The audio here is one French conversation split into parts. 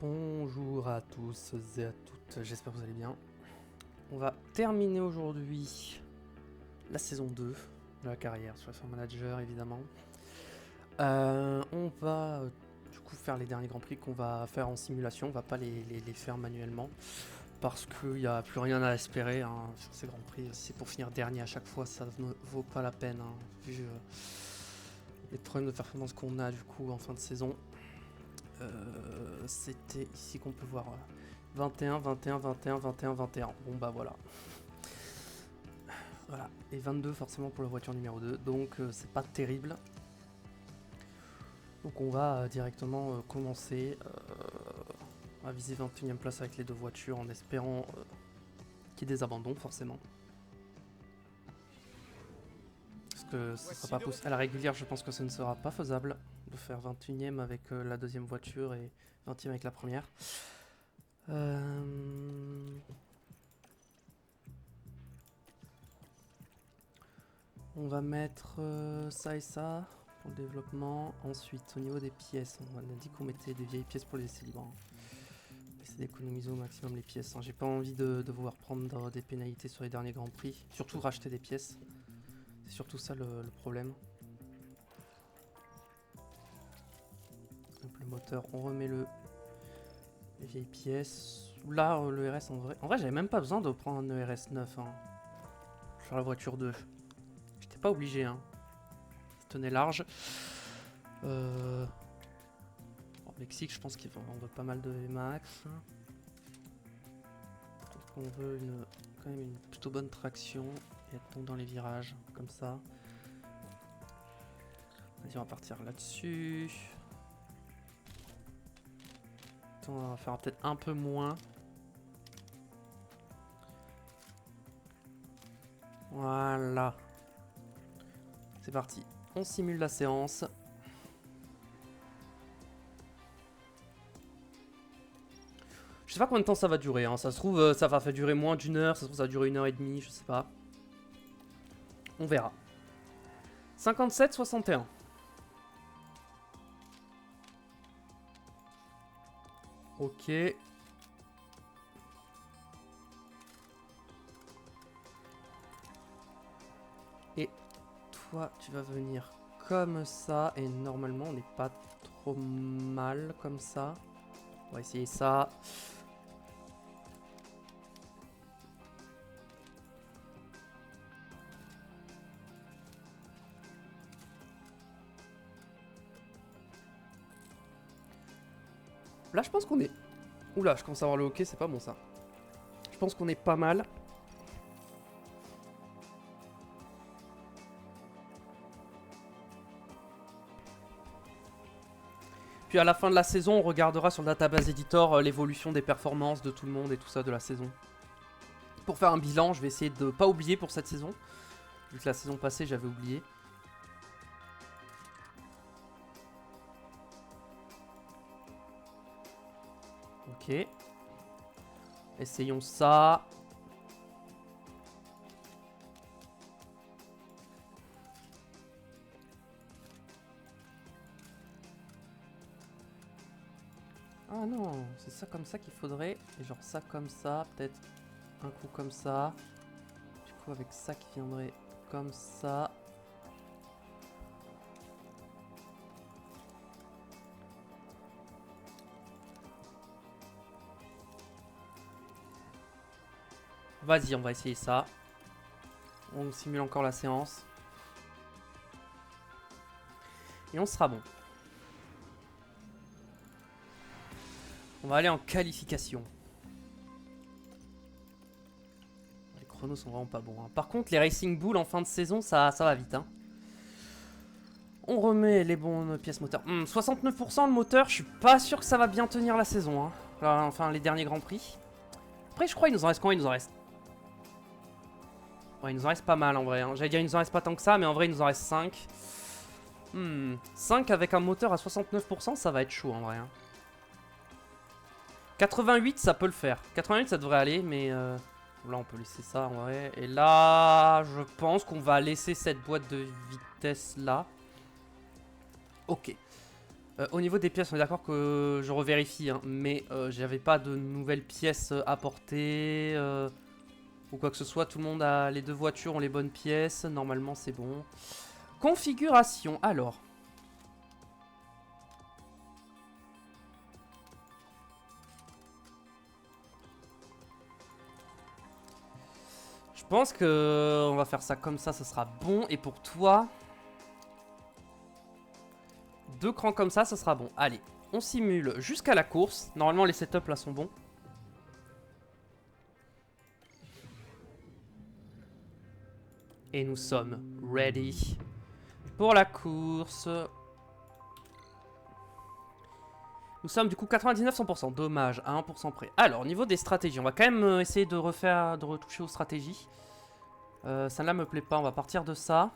Bonjour à tous et à toutes, j'espère que vous allez bien. On va terminer aujourd'hui la saison 2 de la carrière sur F1 Manager évidemment. On va du coup faire les derniers Grands Prix qu'on va faire en simulation, on va pas les faire manuellement parce qu'il n'y a plus rien à espérer sur ces Grands Prix. Si c'est pour finir dernier à chaque fois, ça ne vaut pas la peine vu les problèmes de performance qu'on a du coup en fin de saison. C'était ici qu'on peut voir 21, 21, 21, 21, 21. Bon bah voilà. Voilà. Et 22 forcément pour la voiture numéro 2. Donc c'est pas terrible. Donc on va directement commencer. On va viser 21ème place avec les deux voitures en espérant qu'il y ait des abandons forcément. Parce que ce sera pas possible. À la régulière je pense que ce ne sera pas faisable de faire 21ème avec la deuxième voiture et 20ème avec la première. On va mettre ça et ça pour le développement. Ensuite, au niveau des pièces, on a dit qu'on mettait des vieilles pièces pour les essais libres. On va essayer d'économiser au maximum les pièces. J'ai pas envie de devoir prendre des pénalités sur les derniers Grands Prix. Surtout racheter des pièces. C'est surtout ça le problème. Donc le moteur, on remet les vieilles pièces. Là, le RS en vrai j'avais même pas besoin de prendre un ERS 9 sur la voiture 2. J'étais pas obligé. Ça tenait large. Au Mexique, je pense qu'on veut pas mal de VMAX. Donc on veut quand même une plutôt bonne traction et être bon dans les virages, comme ça. Vas-y, on va partir là-dessus. On va faire peut-être un peu moins. Voilà. C'est parti. On simule la séance. Je sais pas combien de temps ça va durer. Ça se trouve, ça va faire durer moins d'1 heure. Ça se trouve, ça va durer 1h30. Je sais pas. On verra. 57-61. Ok. Et toi, tu vas venir comme ça. Et normalement, on n'est pas trop mal comme ça. On va essayer ça. Là, je pense qu'on est... Oula, je commence à avoir le hockey, c'est pas bon ça. Je pense qu'on est pas mal. Puis à la fin de la saison, on regardera sur le database editor l'évolution des performances de tout le monde et tout ça de la saison. Pour faire un bilan, je vais essayer de pas oublier pour cette saison. Vu que la saison passée, j'avais oublié. Ok. Essayons ça. Ah non, c'est ça comme ça qu'il faudrait. Et genre ça comme ça, peut-être un coup comme ça. Du coup avec ça qui viendrait comme ça. Vas-y, on va essayer ça. On simule encore la séance. Et on sera bon. On va aller en qualification. Les chronos sont vraiment pas bons. Par contre, les Racing Bull en fin de saison, ça va vite. On remet les bonnes pièces moteurs. 69% le moteur, je suis pas sûr que ça va bien tenir la saison. Là, enfin, les derniers Grands Prix. Après, je crois qu'il nous en reste combien? Il nous en reste... Ouais, il nous en reste pas mal en vrai. J'allais dire il nous en reste pas tant que ça, mais en vrai il nous en reste 5. 5 avec un moteur à 69%, ça va être chaud en vrai. 88, ça peut le faire. 88, ça devrait aller, mais là on peut laisser ça en vrai. Et là, je pense qu'on va laisser cette boîte de vitesse là. Ok. Au niveau des pièces, on est d'accord que je revérifie, hein, mais j'avais pas de nouvelles pièces apportées ou quoi que ce soit. Tout le monde a les deux voitures, ont les bonnes pièces. Normalement, c'est bon. Configuration, alors. Je pense que on va faire ça comme ça sera bon. Et pour toi, 2 crans comme ça sera bon. Allez, on simule jusqu'à la course. Normalement, les setups là sont bons. Et nous sommes ready pour la course. Nous sommes du coup 99-100%. Dommage, à 1% près. Alors, au niveau des stratégies, on va quand même essayer de retoucher aux stratégies. Celle-là me plaît pas, on va partir de ça.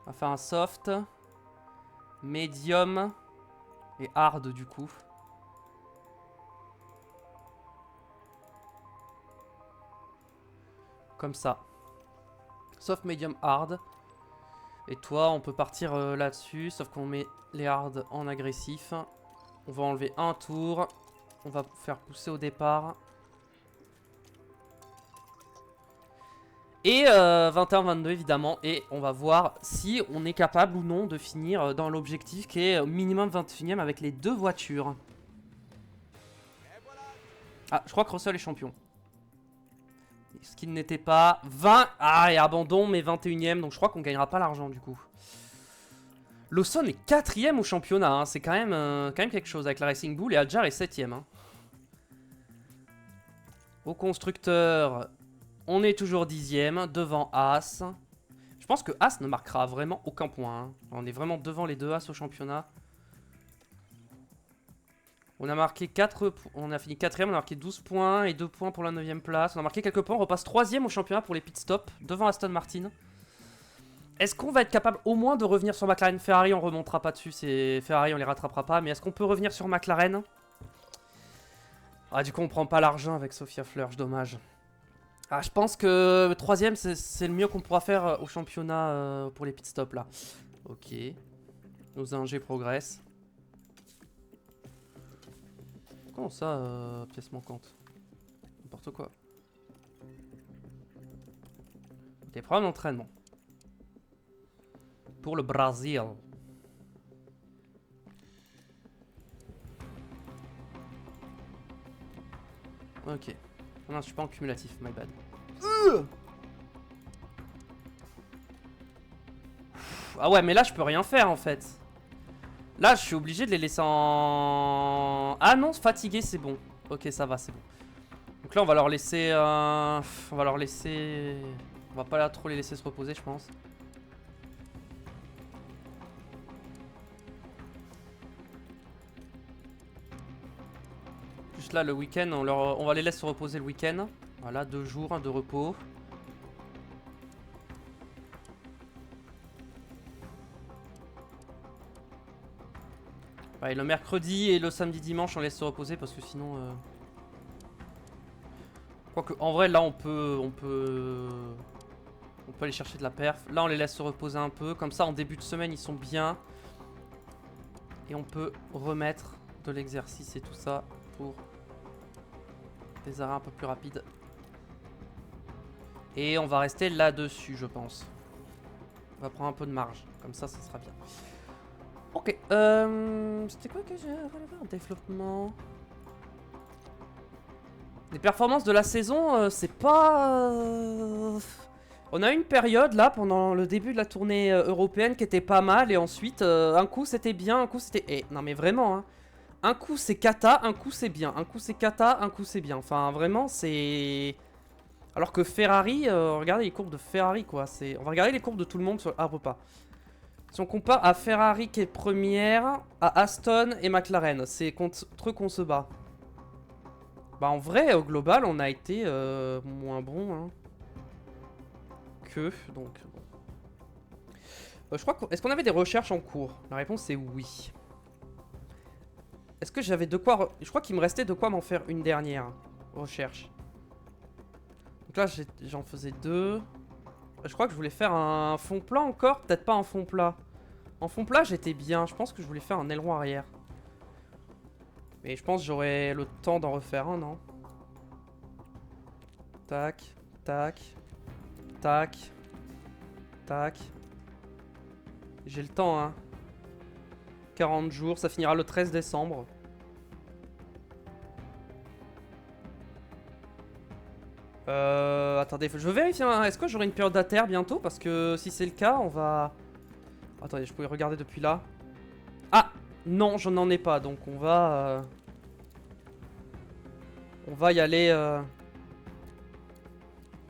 On va faire un soft, medium et hard du coup. Comme ça. Soft, medium, hard. Et toi, on peut partir là-dessus, sauf qu'on met les hard en agressif. On va enlever un tour. On va faire pousser au départ. Et 21-22 évidemment. Et on va voir si on est capable ou non de finir dans l'objectif qui est minimum 21ème avec les deux voitures. Ah, je crois que Russell est champion. Ce qu'il n'était pas. 20. Ah, et abandon, mais 21ème. Donc je crois qu'on gagnera pas l'argent du coup. Lawson est 4ème au championnat. Hein. C'est quand même quelque chose avec la Racing Bull. Et Adjar est 7ème. Hein. Au constructeur, on est toujours 10ème. Devant As. Je pense que As ne marquera vraiment aucun point. Hein. On est vraiment devant les deux As au championnat. On a marqué 4, on a fini 4ème, on a marqué 12 points et 2 points pour la 9ème place. On a marqué quelques points, on repasse 3ème au championnat pour les pit stops, devant Aston Martin. Est-ce qu'on va être capable au moins de revenir sur McLaren? Ferrari, on remontera pas dessus, c'est Ferrari, on les rattrapera pas. Mais est-ce qu'on peut revenir sur McLaren? Ah, du coup, on prend pas l'argent avec Sophia Flörsch, dommage. Ah, je pense que 3ème, c'est le mieux qu'on pourra faire au championnat pour les pit stops là. Ok. Nos ingés progressent. Comment ça, pièce manquante? N'importe quoi. Des problèmes d'entraînement. Pour le Brésil. Ok. Non, je suis pas en cumulatif, my bad. Ah ouais, mais là, je peux rien faire, en fait. Là, je suis obligé de les laisser en... Ah non, fatigué, c'est bon. Ok, ça va, c'est bon. Donc là, on va leur laisser... On va leur laisser... On va pas trop les laisser se reposer, je pense. Juste là, le week-end, on va les laisser se reposer le week-end. Voilà, 2 jours de repos. Ouais, le mercredi et le samedi dimanche on laisse se reposer parce que sinon quoique en vrai là on peut aller chercher de la perf. Là on les laisse se reposer un peu. Comme ça en début de semaine ils sont bien. Et on peut remettre de l'exercice et tout ça pour des arrêts un peu plus rapides. Et on va rester là-dessus je pense. On va prendre un peu de marge. Comme ça sera bien. Ok, c'était quoi que j'ai relevé en développement? Les performances de la saison, c'est pas... On a eu une période là, pendant le début de la tournée européenne qui était pas mal. Et ensuite, un coup c'était bien, un coup c'était... Eh, non mais vraiment, hein. Un coup c'est cata, un coup c'est bien. Un coup c'est cata, un coup c'est bien. Enfin, vraiment, c'est... Alors que Ferrari, regardez les courbes de Ferrari, quoi. On va regarder les courbes de tout le monde à repas. Si on compare à Ferrari qui est première, à Aston et McLaren, c'est contre eux qu'on se bat. Bah en vrai, au global, on a été moins bon hein, que. Donc, bon. Je crois est-ce qu'on avait des recherches en cours? La réponse c'est oui. Est-ce que j'avais de quoi... Je crois qu'il me restait de quoi m'en faire une dernière recherche. Donc là, j'en faisais 2. Je crois que je voulais faire un fond plat encore. Peut-être pas un fond plat. En fond plat, j'étais bien. Je pense que je voulais faire un aileron arrière. Mais je pense que j'aurai le temps d'en refaire un, non? Tac, tac, tac, tac. J'ai le temps, hein. 40 jours, ça finira le 13 décembre. Attendez, je vérifie, hein. Est-ce que j'aurai une période d'atterre bientôt? Parce que si c'est le cas, on va... Attendez, je pouvais regarder depuis là. Ah! Non, je n'en ai pas, donc on va... On va y aller...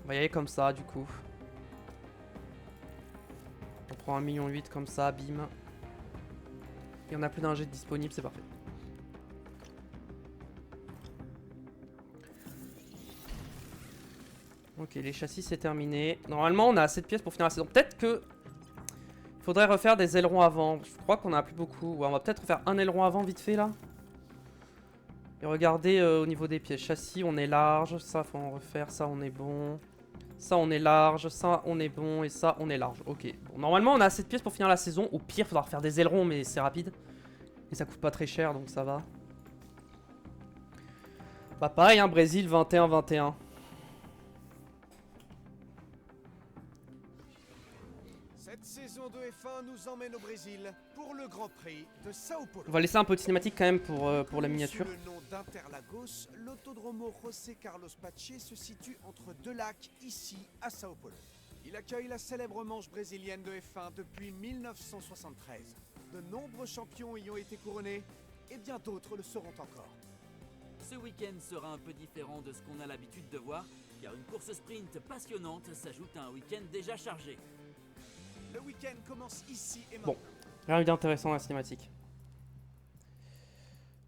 On va y aller comme ça, du coup. On prend 1,8 million comme ça, bim. Et on a plus d'un jet disponible, c'est parfait. Ok, les châssis c'est terminé. Normalement on a assez de pièces pour finir la saison. Peut-être que... Il faudrait refaire des ailerons avant. Je crois qu'on en a plus beaucoup. Ouais, on va peut-être refaire un aileron avant vite fait là. Et regardez au niveau des pièces. Châssis on est large. Ça faut en refaire. Ça on est bon. Ça on est large. Ça on est bon. Et ça on est large. Ok. Bon, normalement on a assez de pièces pour finir la saison. Au pire il faudra refaire des ailerons mais c'est rapide. Et ça coûte pas très cher donc ça va. Bah pareil hein, Brésil 21-21. Cette saison de F1 nous emmène au Brésil pour le Grand Prix de Sao Paulo. On va laisser un peu de cinématique quand même pour la miniature. Sous le nom d'Interlagos, l'autodromo José Carlos Pache se situe entre deux lacs ici à Sao Paulo. Il accueille la célèbre manche brésilienne de F1 depuis 1973. De nombreux champions y ont été couronnés et bien d'autres le seront encore. Ce week-end sera un peu différent de ce qu'on a l'habitude de voir, car une course sprint passionnante s'ajoute à un week-end déjà chargé. Le week-end commence ici et maintenant. Bon, rien d'intéressant dans la cinématique.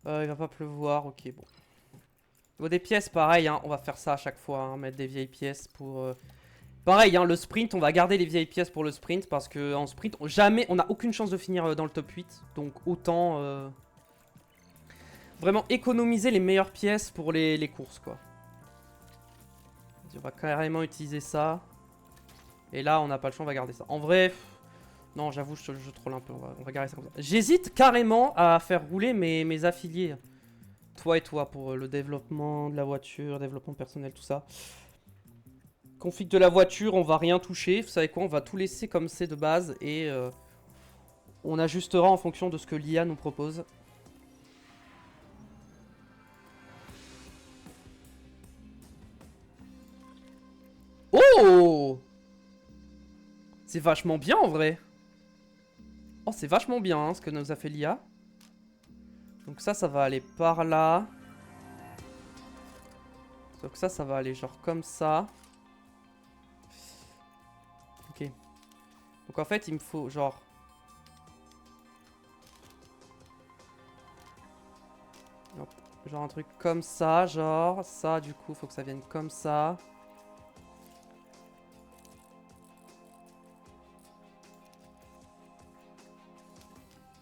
Il va pas pleuvoir, ok bon. Au niveau des pièces, pareil, hein, on va faire ça à chaque fois, hein, mettre des vieilles pièces pour... Pareil, hein, le sprint, on va garder les vieilles pièces pour le sprint, parce que en sprint, jamais, on n'a aucune chance de finir dans le top 8, donc autant... Vraiment économiser les meilleures pièces pour les courses, quoi. On va carrément utiliser ça. Et là, on n'a pas le choix, on va garder ça. En vrai, non, j'avoue, je troll un peu. On va garder ça comme ça. J'hésite carrément à faire rouler mes affiliés. Toi et toi, pour le développement de la voiture, développement personnel, tout ça. Config de la voiture, on va rien toucher. Vous savez quoi, on va tout laisser comme c'est de base. Et on ajustera en fonction de ce que l'IA nous propose. Oh! C'est vachement bien en vrai. Oh, c'est vachement bien hein, ce que nous a fait l'IA. Donc ça va aller par là. Donc ça va aller genre comme ça. Ok. Donc en fait, il me faut genre... Genre un truc comme ça, genre. Ça, du coup, faut que ça vienne comme ça.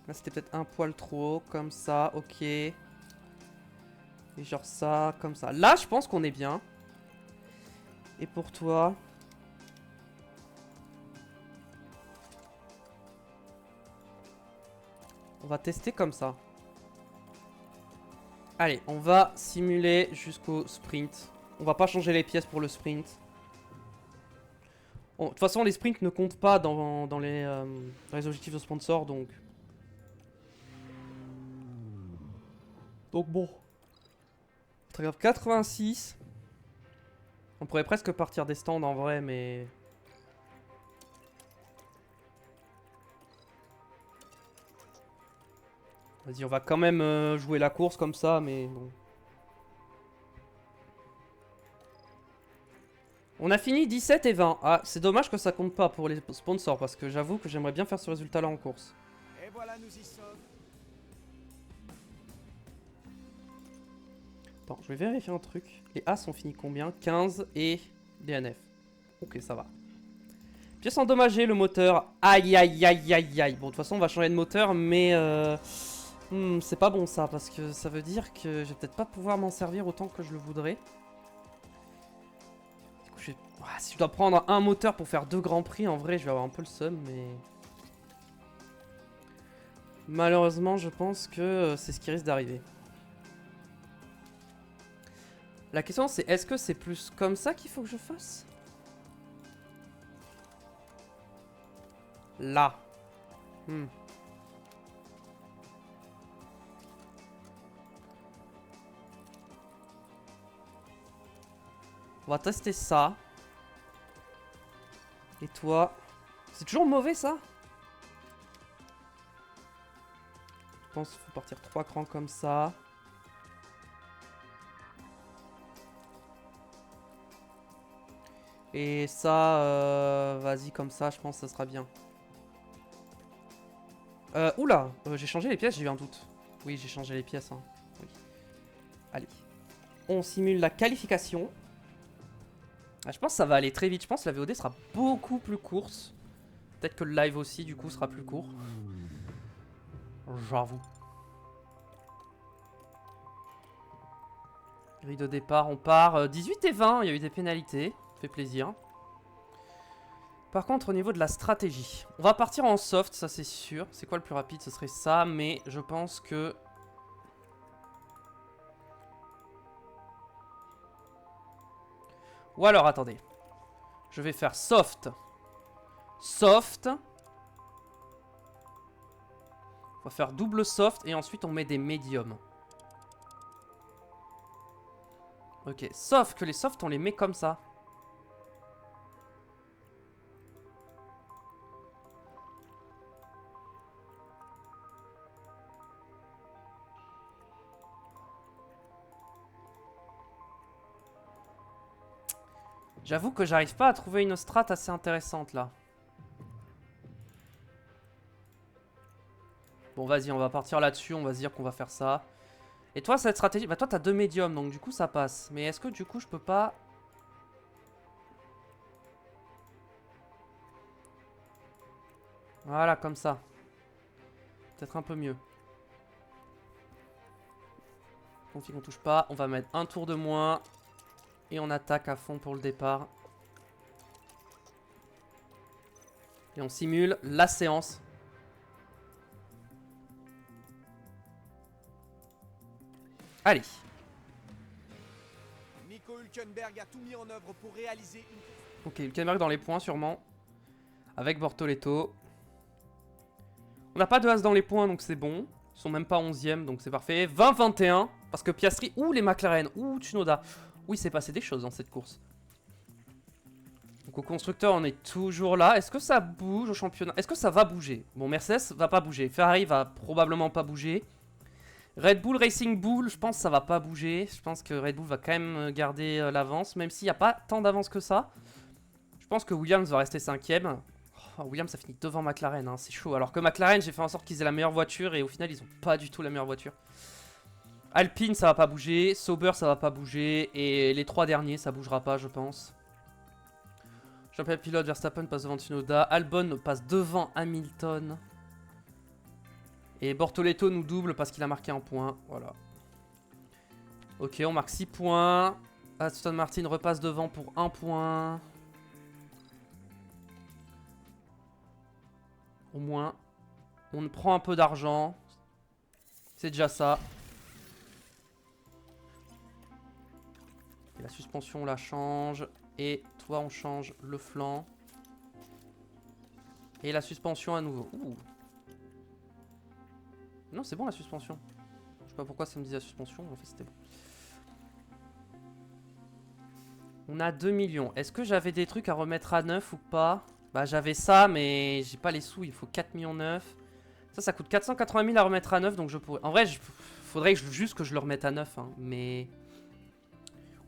Là, c'était peut-être un poil trop haut, comme ça, ok. Et genre ça, comme ça. Là, je pense qu'on est bien. Et pour toi... On va tester comme ça. Allez, on va simuler jusqu'au sprint. On va pas changer les pièces pour le sprint. De toute façon, les sprints ne comptent pas dans les objectifs de sponsor, donc... Donc bon. Très grave, 86. On pourrait presque partir des stands en vrai, mais... Vas-y, on va quand même jouer la course comme ça, mais bon. On a fini 17 et 20. Ah, c'est dommage que ça compte pas pour les sponsors, parce que j'avoue que j'aimerais bien faire ce résultat-là en course. Et voilà, nous y sommes. Attends, je vais vérifier un truc. Les As ont fini combien? 15 et DNF. Ok, ça va. Pièce endommagée, le moteur. Aïe, aïe, aïe, aïe, aïe. Bon, de toute façon, on va changer de moteur, mais... c'est pas bon, ça, parce que ça veut dire que je vais peut-être pas pouvoir m'en servir autant que je le voudrais. Du coup, si je dois prendre un moteur pour faire 2 grands prix, en vrai, je vais avoir un peu le seum, mais... Malheureusement, je pense que c'est ce qui risque d'arriver. La question c'est, est-ce que c'est plus comme ça qu'il faut que je fasse? Là. Hmm. On va tester ça. Et toi? C'est toujours mauvais ça? Je pense qu'il faut partir 3 crans comme ça. Et ça, vas-y comme ça, je pense que ça sera bien. Oula, j'ai changé les pièces, j'ai eu un doute. Oui, j'ai changé les pièces. Hein. Oui. Allez. On simule la qualification. Ah, je pense que ça va aller très vite. Je pense que la VOD sera beaucoup plus courte. Peut-être que le live aussi, du coup, sera plus court. J'avoue. Grille de départ, on part 18 et 20. Il y a eu des pénalités. Ça fait plaisir. Par contre, au niveau de la stratégie, on va partir en soft, ça c'est sûr. C'est quoi le plus rapide? Ce serait ça, mais je pense que... Ou alors, attendez. Je vais faire soft. Soft. On va faire double soft et ensuite on met des médiums. Ok, sauf que les softs, on les met comme ça. J'avoue que j'arrive pas à trouver une strat assez intéressante là. Bon vas-y, on va partir là-dessus, on va se dire qu'on va faire ça. Et toi cette stratégie, bah toi t'as 2 médiums donc du coup ça passe. Mais est-ce que du coup je peux pas... Voilà comme ça. Peut-être un peu mieux. Config on touche pas, on va mettre un tour de moins. Et on attaque à fond pour le départ. Et on simule la séance. Allez. Nico Hülkenberg a tout mis en œuvre pour réaliser une... Ok, Hülkenberg dans les points sûrement. Avec Bortoletto. On n'a pas de as dans les points donc c'est bon. Ils sont même pas 11e donc c'est parfait. 20-21. Parce que Piastri, ou les McLaren, ou Tsunoda. Oui, c'est passé des choses dans cette course. Donc au constructeur, on est toujours là. Est-ce que ça bouge au championnat? Est-ce que ça va bouger? Bon, Mercedes va pas bouger. Ferrari va probablement pas bouger. Red Bull, Racing Bull, je pense que ça va pas bouger. Je pense que Red Bull va quand même garder l'avance. Même s'il n'y a pas tant d'avance que ça. Je pense que Williams va rester 5ème. Oh, Williams, ça finit devant McLaren. Hein, c'est chaud. Alors que McLaren, j'ai fait en sorte qu'ils aient la meilleure voiture. Et au final, ils ont pas du tout la meilleure voiture. Alpine, ça va pas bouger. Sauber, ça va pas bouger. Et les 3 derniers, ça bougera pas, je pense. Championnat pilote, Verstappen passe devant Tsunoda. Albon passe devant Hamilton. Et Bortoletto nous double parce qu'il a marqué un point. Voilà. Ok, on marque 6 points. Aston Martin repasse devant pour 1 point. Au moins. On prend un peu d'argent. C'est déjà ça. Et la suspension, on la change. Et toi, on change le flanc. Et la suspension à nouveau. Ouh. Non, c'est bon la suspension. Je sais pas pourquoi ça me dit la suspension. En fait, c'était bon. On a 2 millions. Est-ce que j'avais des trucs à remettre à 9 ou pas? Bah, j'avais ça, mais j'ai pas les sous. Il faut 4 millions 9. Ça coûte 480 000 à remettre à 9. Donc je pourrais. En vrai, faudrait juste que je le remette à 9. Hein, mais.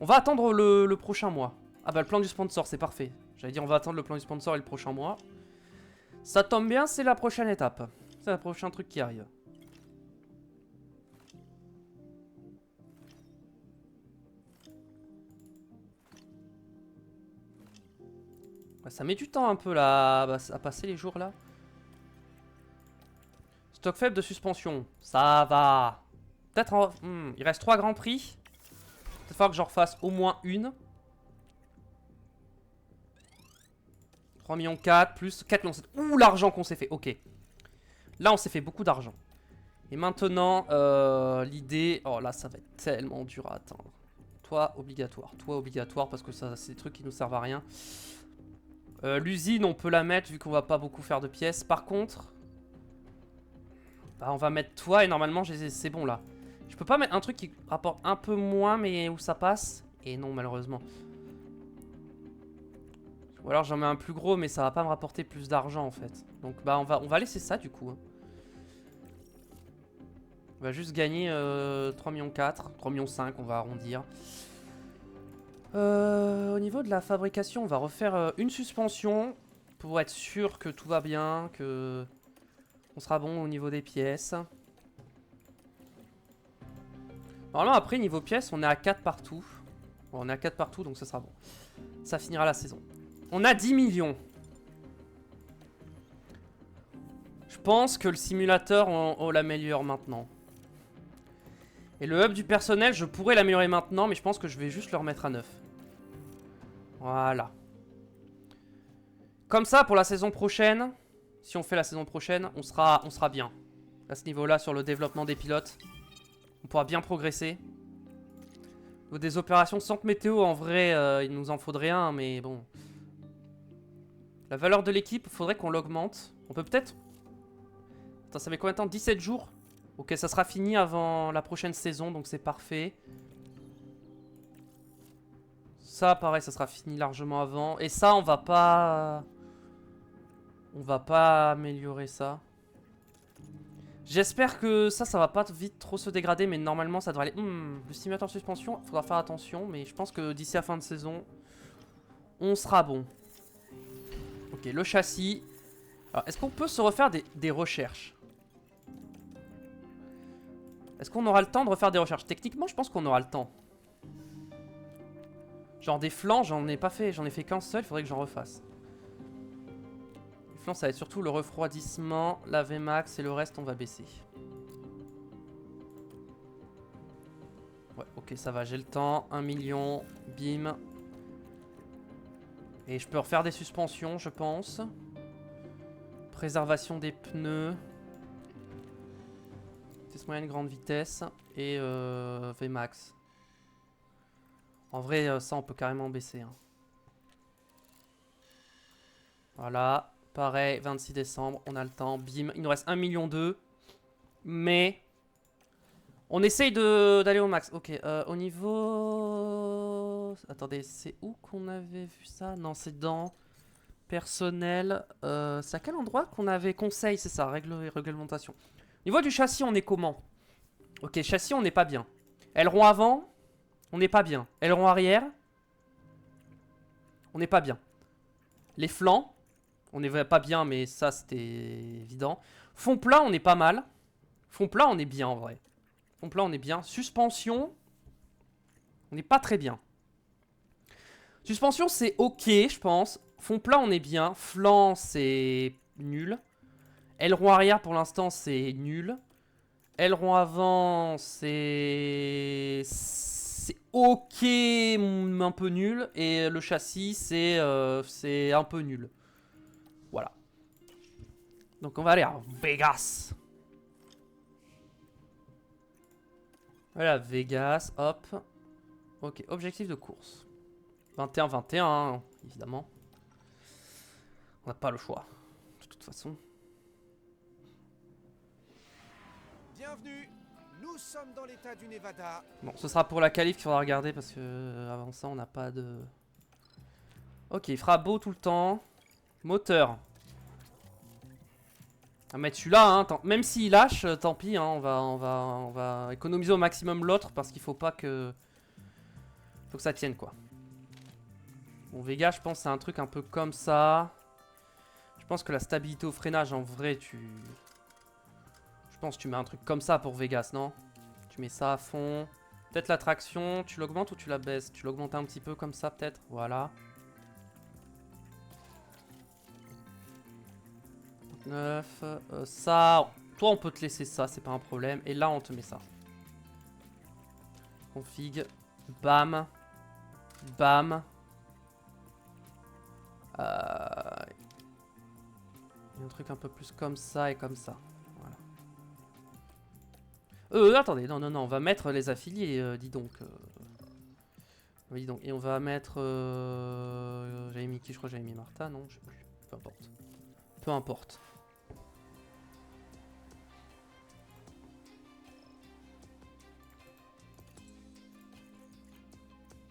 On va attendre le prochain mois. Ah bah le plan du sponsor, c'est parfait. J'allais dire on va attendre le plan du sponsor et le prochain mois. Ça tombe bien, c'est la prochaine étape. C'est le prochain truc qui arrive. Ouais, ça met du temps un peu là à passer les jours là. Stock faible de suspension. Ça va. Peut-être il reste 3 grands prix. Peut-être falloir que j'en refasse au moins une. 3 millions 4 plus 4 millions 7. Ouh, l'argent qu'on s'est fait. Ok. Là, on s'est fait beaucoup d'argent. Et maintenant, l'idée... Oh là, ça va être tellement dur à atteindre. Toi, obligatoire, parce que ça, c'est des trucs qui nous servent à rien. L'usine, on peut la mettre, vu qu'on va pas beaucoup faire de pièces. Par contre... Bah, on va mettre toi, et normalement, c'est bon, là. Je peux pas mettre un truc qui rapporte un peu moins, mais où ça passe? Et non, malheureusement. Ou alors, j'en mets un plus gros, mais ça va pas me rapporter plus d'argent, en fait. Donc, bah, on va laisser ça, du coup. Hein. On va juste gagner 3,4 millions, 3,5 millions, on va arrondir. Au niveau de la fabrication, on va refaire une suspension pour être sûr que tout va bien, que on sera bon au niveau des pièces. Normalement, après, niveau pièces, on est à 4 partout. Bon, on est à 4 partout, donc ça sera bon. Ça finira la saison. On a 10 millions. Je pense que le simulateur, on l'améliore maintenant. Et le hub du personnel, je pourrais l'améliorer maintenant, mais je pense que je vais juste le remettre à 9. Voilà. Comme ça, pour la saison prochaine, si on fait la saison prochaine, on sera bien. À ce niveau-là, sur le développement des pilotes, on pourra bien progresser. Des opérations centre météo, en vrai, il nous en faudrait un, mais bon. La valeur de l'équipe, il faudrait qu'on l'augmente. On peut peut-être... Attends, ça met combien de temps? 17 jours? Ok, ça sera fini avant la prochaine saison, donc c'est parfait. Ça, pareil, ça sera fini largement avant. Et ça, on va pas... On va pas améliorer ça. J'espère que ça va pas vite trop se dégrader, mais normalement, ça devrait aller... le simulateur de suspension, il faudra faire attention, mais je pense que d'ici la fin de saison, on sera bon. Ok, le châssis. Alors, est-ce qu'on peut se refaire des recherches? Est-ce qu'on aura le temps de refaire des recherches? Techniquement, je pense qu'on aura le temps. Genre des flancs, j'en ai pas fait. J'en ai fait qu'un seul, il faudrait que j'en refasse. Les flancs, ça va être surtout le refroidissement, la Vmax et le reste, on va baisser. Ouais, ok, ça va, j'ai le temps. 1 million, bim. Et je peux refaire des suspensions, je pense. Préservation des pneus. Vitesse moyenne, grande vitesse. Et Vmax. En vrai, ça, on peut carrément baisser. Hein. Voilà. Pareil, 26 décembre, on a le temps. Bim. Il nous reste 1,2 million. Mais... On essaye d'aller au max. Ok, au niveau... Attendez, c'est où qu'on avait vu ça? Non, c'est dans... Personnel. C'est à quel endroit qu'on avait conseil? C'est ça, règle et réglementation. Au niveau du châssis, on est comment? Ok, châssis, on n'est pas bien. Aileron avant, on n'est pas bien. Aileron arrière, on n'est pas bien. Les flancs, on n'est pas bien, mais ça, c'était évident. Fond plat, on est pas mal. Fond plat, on est bien, en vrai. Fond plat, on est bien. Suspension, on n'est pas très bien. Suspension, c'est ok, je pense. Fond plat, on est bien. Flanc, c'est nul. Aileron arrière, pour l'instant, c'est nul. Aileron avant, c'est ok, un peu nul. Et le châssis, c'est un peu nul. Voilà. Donc on va aller à Vegas. Voilà, Vegas, hop. Ok, objectif de course. 21-21, hein, évidemment. On n'a pas le choix, de toute façon. Bienvenue, nous sommes dans l'état du Nevada. Bon, ce sera pour la qualif qu'il faudra regarder parce que avant ça, on n'a pas de... Ok, il fera beau tout le temps. Moteur. On va mettre celui-là, hein. Même s'il lâche, tant pis, hein. On va économiser au maximum l'autre parce qu'il faut pas que... Faut que ça tienne, quoi. Bon, Vega, je pense que c'est un truc un peu comme ça. Je pense que la stabilité au freinage, en vrai, je pense que tu mets un truc comme ça pour Vegas, non? Tu mets ça à fond. Peut-être la traction, tu l'augmentes ou tu la baisses? Tu l'augmentes un petit peu comme ça, peut-être. Voilà. 9. Ça, toi, on peut te laisser ça, c'est pas un problème. Et là, on te met ça. Config. Bam. Bam. Il y a un truc un peu plus comme ça et comme ça. Voilà. Attendez, non, non, non, on va mettre les affiliés, dis donc. Dis donc. Et on va mettre... J'avais mis qui? Je crois que j'avais mis Martha, non? Je sais plus. Peu importe. Peu importe.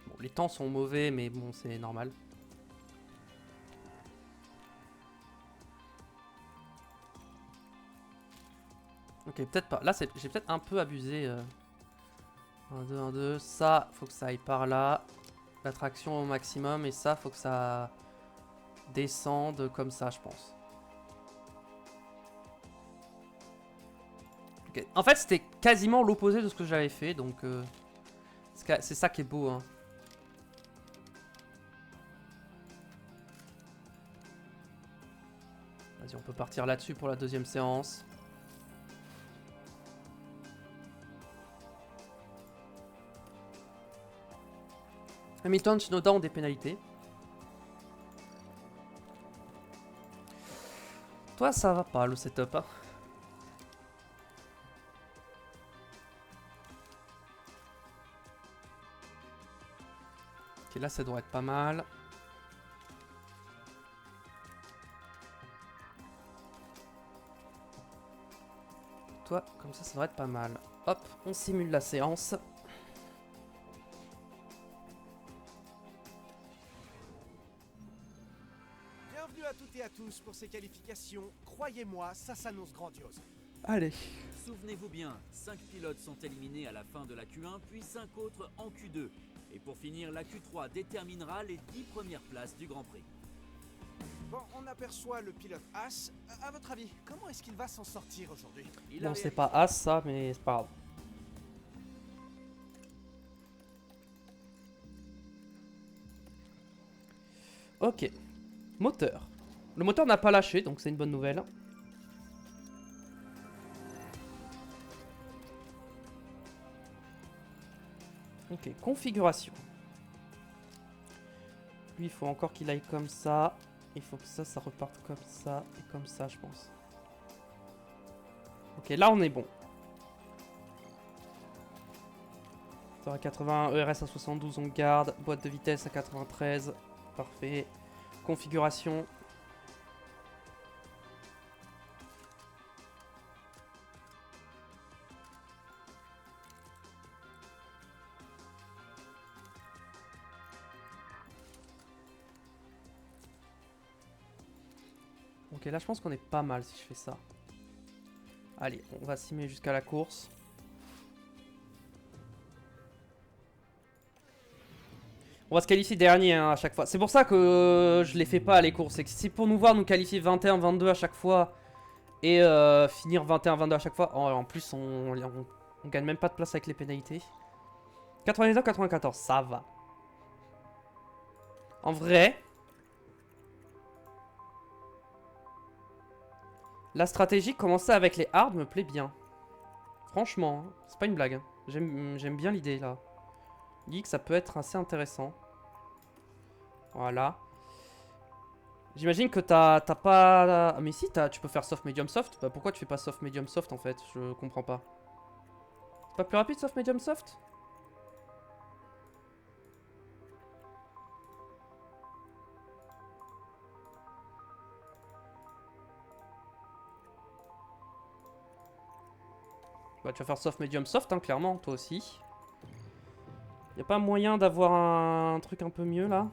Bon, les temps sont mauvais, mais bon, c'est normal. Ok, peut-être pas. Là, j'ai peut-être un peu abusé. 1, 2, 1, 2. Ça, faut que ça aille par là. L'attraction au maximum. Et ça, faut que ça descende comme ça, je pense. Okay. En fait, c'était quasiment l'opposé de ce que j'avais fait. Donc, c'est ça qui est beau. Hein. Vas-y, on peut partir là-dessus pour la deuxième séance. Hamilton, Tsunoda ont des pénalités. Toi, ça va pas le setup. Hein. Ok, là, ça doit être pas mal. Toi, comme ça devrait être pas mal. Hop, on simule la séance. Bienvenue à toutes et à tous pour ces qualifications. Croyez-moi, ça s'annonce grandiose. Allez. Souvenez-vous bien, 5 pilotes sont éliminés à la fin de la Q1, puis 5 autres en Q2. Et pour finir, la Q3 déterminera les 10 premières places du Grand Prix. Bon, on aperçoit le pilote As. À votre avis, comment est-ce qu'il va s'en sortir aujourd'hui? Bon, c'est pas As ça, mais c'est pas grave. Ok. Moteur. Le moteur n'a pas lâché, donc c'est une bonne nouvelle. Ok, configuration. Lui, il faut encore qu'il aille comme ça. Il faut que ça reparte comme ça et comme ça, je pense. Ok, là, on est bon. À 81, ERS à 72, on garde. Boîte de vitesse à 93. Parfait. Configuration. Ok, là je pense qu'on est pas mal si je fais ça. Allez, on va simuler jusqu'à la course. On va se qualifier dernier hein, à chaque fois. C'est pour ça que je les fais pas les courses. C'est que si pour nous voir nous qualifier 21-22 à chaque fois et finir 21-22 à chaque fois, en plus on gagne même pas de place avec les pénalités. 99-94, ça va. En vrai, la stratégie commencer avec les hard me plaît bien. Franchement, hein, c'est pas une blague. Hein. J'aime bien l'idée là. Dit que ça peut être assez intéressant. Voilà. J'imagine que t'as pas... Ah mais si, tu peux faire soft, medium, soft. Bah pourquoi tu fais pas soft, medium, soft en fait? Je comprends pas. C'est pas plus rapide soft, medium, soft? Bah tu vas faire soft, medium, soft hein, clairement, toi aussi. Y a pas moyen d'avoir un truc un peu mieux là?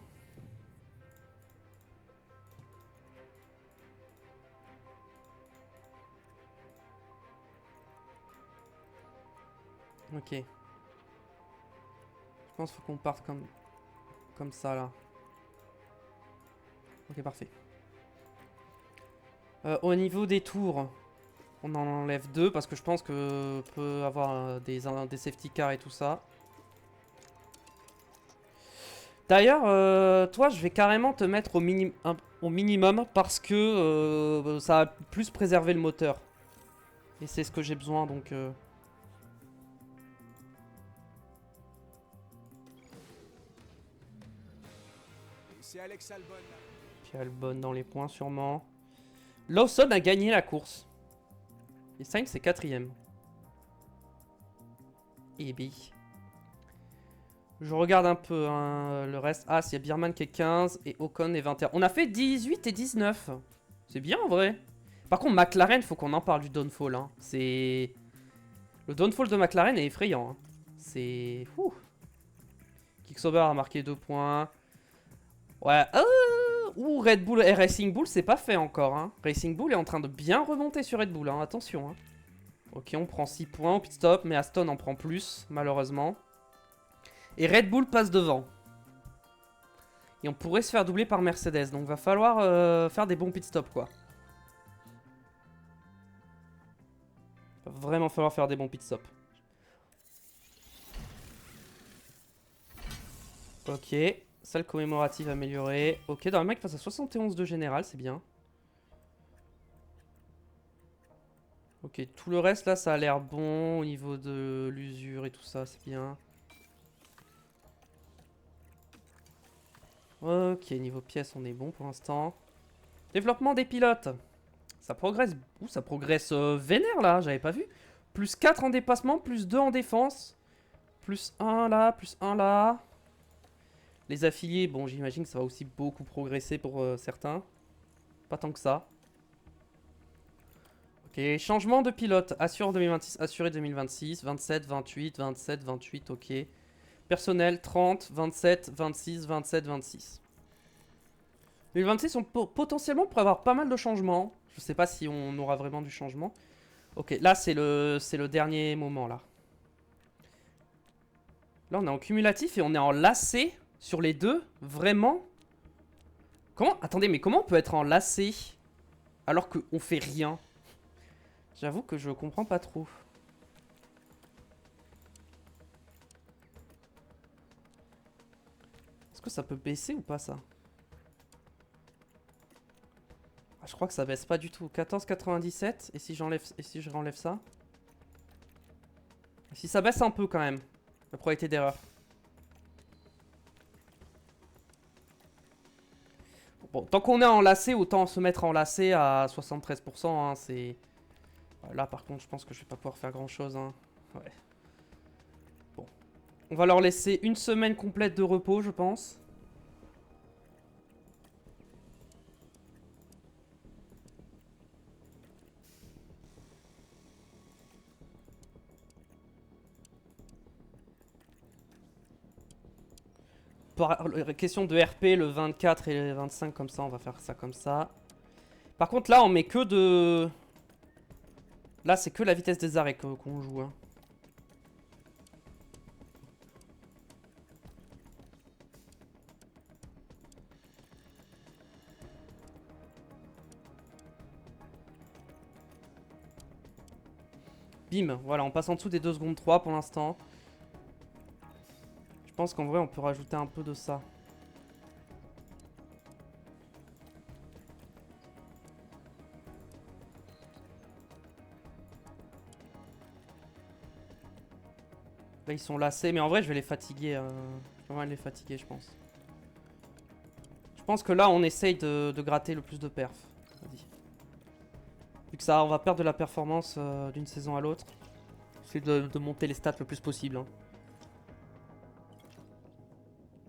Ok. Je pense qu'il faut qu'on parte comme ça là. Ok, parfait. Au niveau des tours, on en enlève 2 parce que je pense que peut avoir des safety cars et tout ça. D'ailleurs, toi, je vais carrément te mettre au minimum parce que ça va plus préserver le moteur. Et c'est ce que j'ai besoin, donc... C'est Alex Albon. Puis Albon dans les points, sûrement. Lawson a gagné la course. Et Sainz, c'est 4ème. Et B. Je regarde un peu hein, le reste. Ah, il y a Bierman qui est 15 et Ocon est 21. On a fait 18 et 19. C'est bien en vrai. Par contre, McLaren, faut qu'on en parle du downfall. Hein. C'est... Le downfall de McLaren est effrayant. Hein. C'est... Kicksauber a marqué 2 points. Ouais. Ouh, Red Bull et Racing Bull, c'est pas fait encore. Hein. Racing Bull est en train de bien remonter sur Red Bull. Hein. Attention. Hein. Ok, on prend 6 points au pit stop, mais Aston en prend plus, malheureusement. Et Red Bull passe devant. Et on pourrait se faire doubler par Mercedes. Donc va falloir faire des bons pit stops quoi. Va vraiment falloir faire des bons pit stops. Ok. Salle commémorative améliorée. Ok, dans le mec passe à 71 de général, c'est bien. Ok, tout le reste là ça a l'air bon au niveau de l'usure et tout ça, c'est bien. Ok, niveau pièces, on est bon pour l'instant. Développement des pilotes. Ça progresse. Ouh, ça progresse vénère là, j'avais pas vu. Plus 4 en dépassement, plus 2 en défense. Plus 1 là, plus 1 là. Les affiliés, bon, j'imagine que ça va aussi beaucoup progresser pour certains. Pas tant que ça. Ok, changement de pilote. Assure 2026, assuré 2026. 27, 28, 27, 28, ok. Personnel 30, 27, 26, 27, 26. 2026, on potentiellement pourrait avoir pas mal de changements. Je sais pas si on aura vraiment du changement. Ok, là c'est le dernier moment là. Là on est en cumulatif et on est en lacet sur les deux. Vraiment? Comment? Attendez, mais comment on peut être en lacet alors qu'on fait rien? J'avoue que je comprends pas trop. Est-ce que ça peut baisser ou pas ça? Ah, je crois que ça baisse pas du tout. 14,97. Et si j'enlève je renlève ça? Et si ça baisse un peu quand même. La probabilité d'erreur. Bon, tant qu'on est en lacet, autant se mettre en lacet à 73%. Hein, c'est... Là par contre je pense que je vais pas pouvoir faire grand chose. Hein. Ouais. Bon. On va leur laisser une semaine complète de repos je pense. Question de RP le 24 et le 25 comme ça, on va faire ça comme ça. Par contre là on met que de... Là c'est que la vitesse des arrêts qu'on joue. Hein. Bim, voilà, on passe en dessous des 2 secondes 3 pour l'instant. Je pense qu'en vrai on peut rajouter un peu de ça. Là ils sont lassés, mais en vrai je vais les fatiguer. Je vais vraiment les fatiguer je pense. Je pense que là on essaye de gratter le plus de perf. Vas-y. Vu que ça on va perdre de la performance d'une saison à l'autre. J'essaie de monter les stats le plus possible. Hein.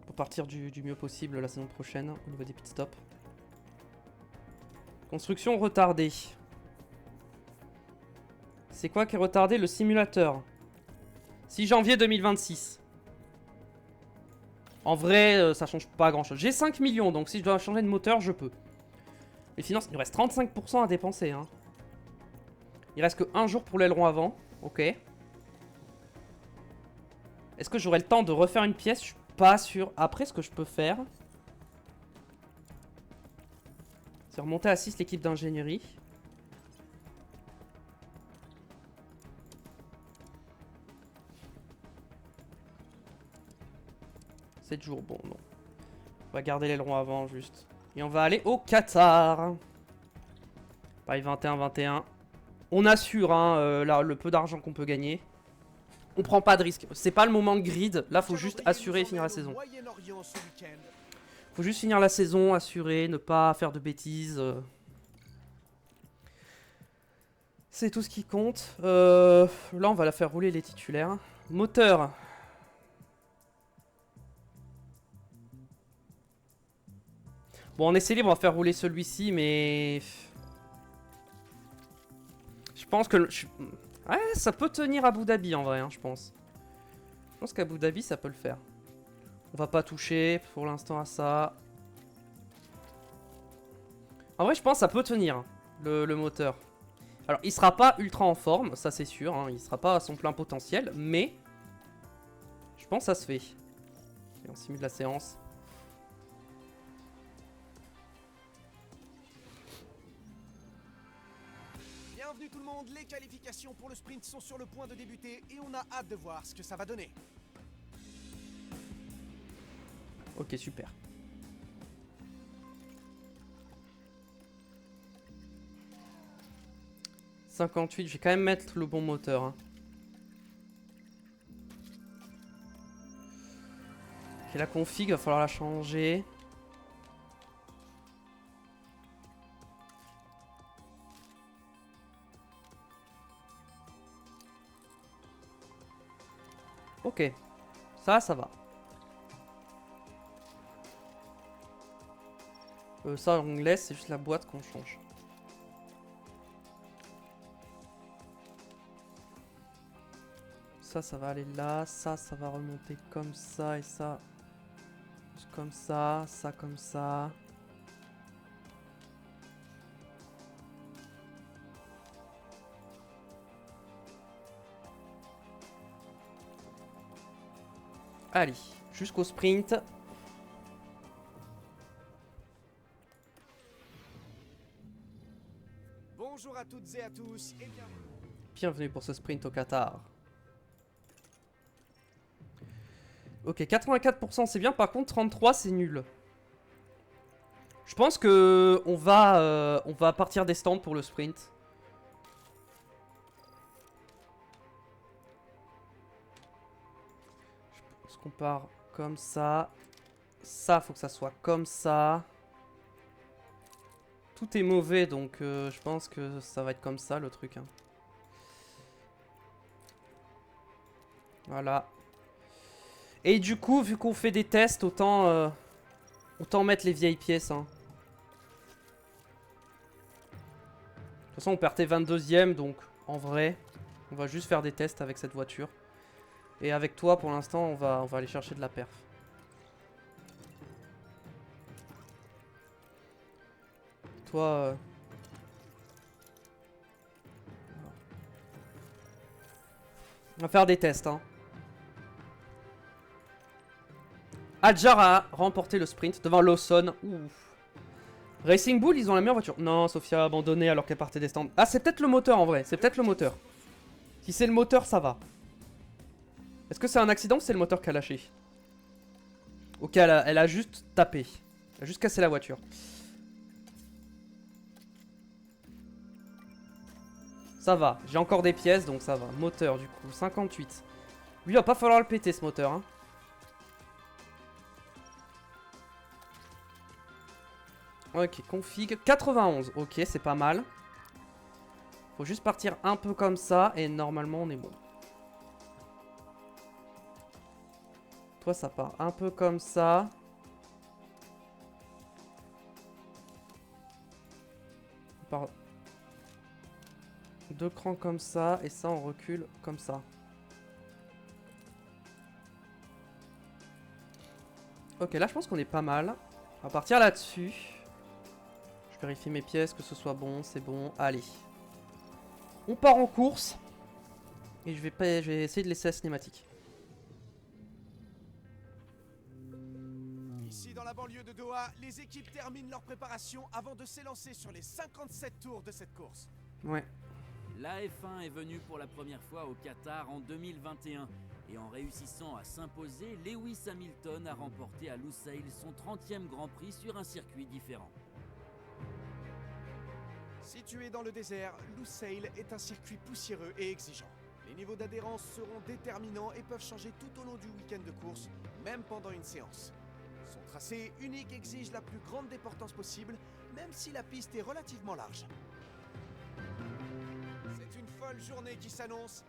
Pour partir du mieux possible la saison prochaine au niveau des pit stops. Construction retardée. C'est quoi qui est retardé? Le simulateur. 6 janvier 2026. En vrai, ça change pas grand chose. J'ai 5 millions, donc si je dois changer de moteur, je peux. Les finances, il nous reste 35% à dépenser. Hein. Il reste que 1 jour pour l'aileron avant. Ok. Est-ce que j'aurai le temps de refaire une pièce? Je suis pas sûr. Après, ce que je peux faire, c'est remonter à 6 l'équipe d'ingénierie. Jours, bon non. On va garder l'aileron avant juste. Et on va aller au Qatar. Pareil 21-21. On assure hein, là, le peu d'argent qu'on peut gagner. On prend pas de risque. C'est pas le moment de grid. Là faut juste assurer et finir la saison. Faut juste finir la saison, assurer, ne pas faire de bêtises. C'est tout ce qui compte. Là on va la faire rouler les titulaires. Moteur. Bon, en essai libre, on va faire rouler celui-ci, mais... Je pense que... Ouais, ça peut tenir Abu Dhabi, en vrai, hein, je pense. Je pense qu'Abu Dhabi, ça peut le faire. On va pas toucher, pour l'instant, à ça. En vrai, je pense que ça peut tenir, le moteur. Alors, il sera pas ultra en forme, ça c'est sûr, hein, il sera pas à son plein potentiel, mais... Je pense que ça se fait. Et on simule la séance. Bienvenue tout le monde, les qualifications pour le sprint sont sur le point de débuter et on a hâte de voir ce que ça va donner. Ok, super. « 58, je vais quand même mettre le bon moteur. Hein. Ok, la config, va falloir la changer. Ok, ça va. Ça, on laisse, c'est juste la boîte qu'on change. Ça va aller là. Ça va remonter comme ça et ça. Comme ça, ça comme ça. Allez, jusqu'au sprint. Bonjour à toutes et à tous et Bienvenue pour ce sprint au Qatar. Ok, 84% c'est bien, par contre 33% c'est nul. Je pense que on va partir des stands pour le sprint. Je pense qu'on part comme ça. Ça, faut que ça soit comme ça. Tout est mauvais, donc je pense que ça va être comme ça le truc. Hein. Voilà. Et du coup, vu qu'on fait des tests, autant mettre les vieilles pièces. Hein. De toute façon, on partait 22ème, donc en vrai, on va juste faire des tests avec cette voiture. Et avec toi, pour l'instant, on va aller chercher de la perf. Toi... On va faire des tests. Hein. Adjar a remporté le sprint devant Lawson. Ouf. Racing Bull, ils ont la meilleure voiture. Non, Sophia a abandonné alors qu'elle partait des stands. Ah, c'est peut-être le moteur en vrai. C'est peut-être le moteur. Si c'est le moteur, ça va. Est-ce que c'est un accident ou c'est le moteur qui a lâché? Ok, elle a juste tapé. Elle a juste cassé la voiture. Ça va. J'ai encore des pièces, donc ça va. Moteur, du coup. 58. Lui, il va pas falloir le péter, ce moteur. Hein. Ok, config 91. Ok, c'est pas mal. Faut juste partir un peu comme ça et normalement on est bon. Toi, ça part un peu comme ça. On part 2 crans comme ça et ça on recule comme ça. Ok, là je pense qu'on est pas mal. On va partir là-dessus. Je vérifie mes pièces, que ce soit bon, c'est bon. Allez. On part en course. Et je vais essayer de laisser la cinématique. Ici dans la banlieue de Doha, les équipes terminent leur préparation avant de s'élancer sur les 57 tours de cette course. Ouais. La F1 est venue pour la première fois au Qatar en 2021 et en réussissant à s'imposer, Lewis Hamilton a remporté à Lusail son 30e Grand Prix sur un circuit différent. Situé dans le désert, Lusail est un circuit poussiéreux et exigeant. Les niveaux d'adhérence seront déterminants et peuvent changer tout au long du week-end de course, même pendant une séance. Son tracé unique exige la plus grande déportance possible, même si la piste est relativement large. C'est une folle journée qui s'annonce.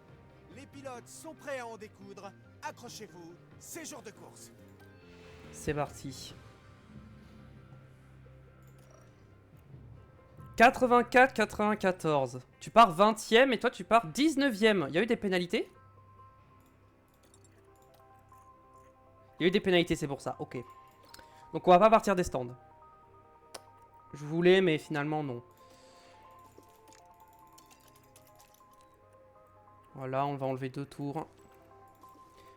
Les pilotes sont prêts à en découdre. Accrochez-vous, c'est jour de course. C'est parti. 84-94. Tu pars 20e et toi tu pars 19e. Il y a eu des pénalités? Il y a eu des pénalités, c'est pour ça. Ok. Donc on va pas partir des stands. Je voulais, mais finalement non. Voilà, on va enlever 2 tours.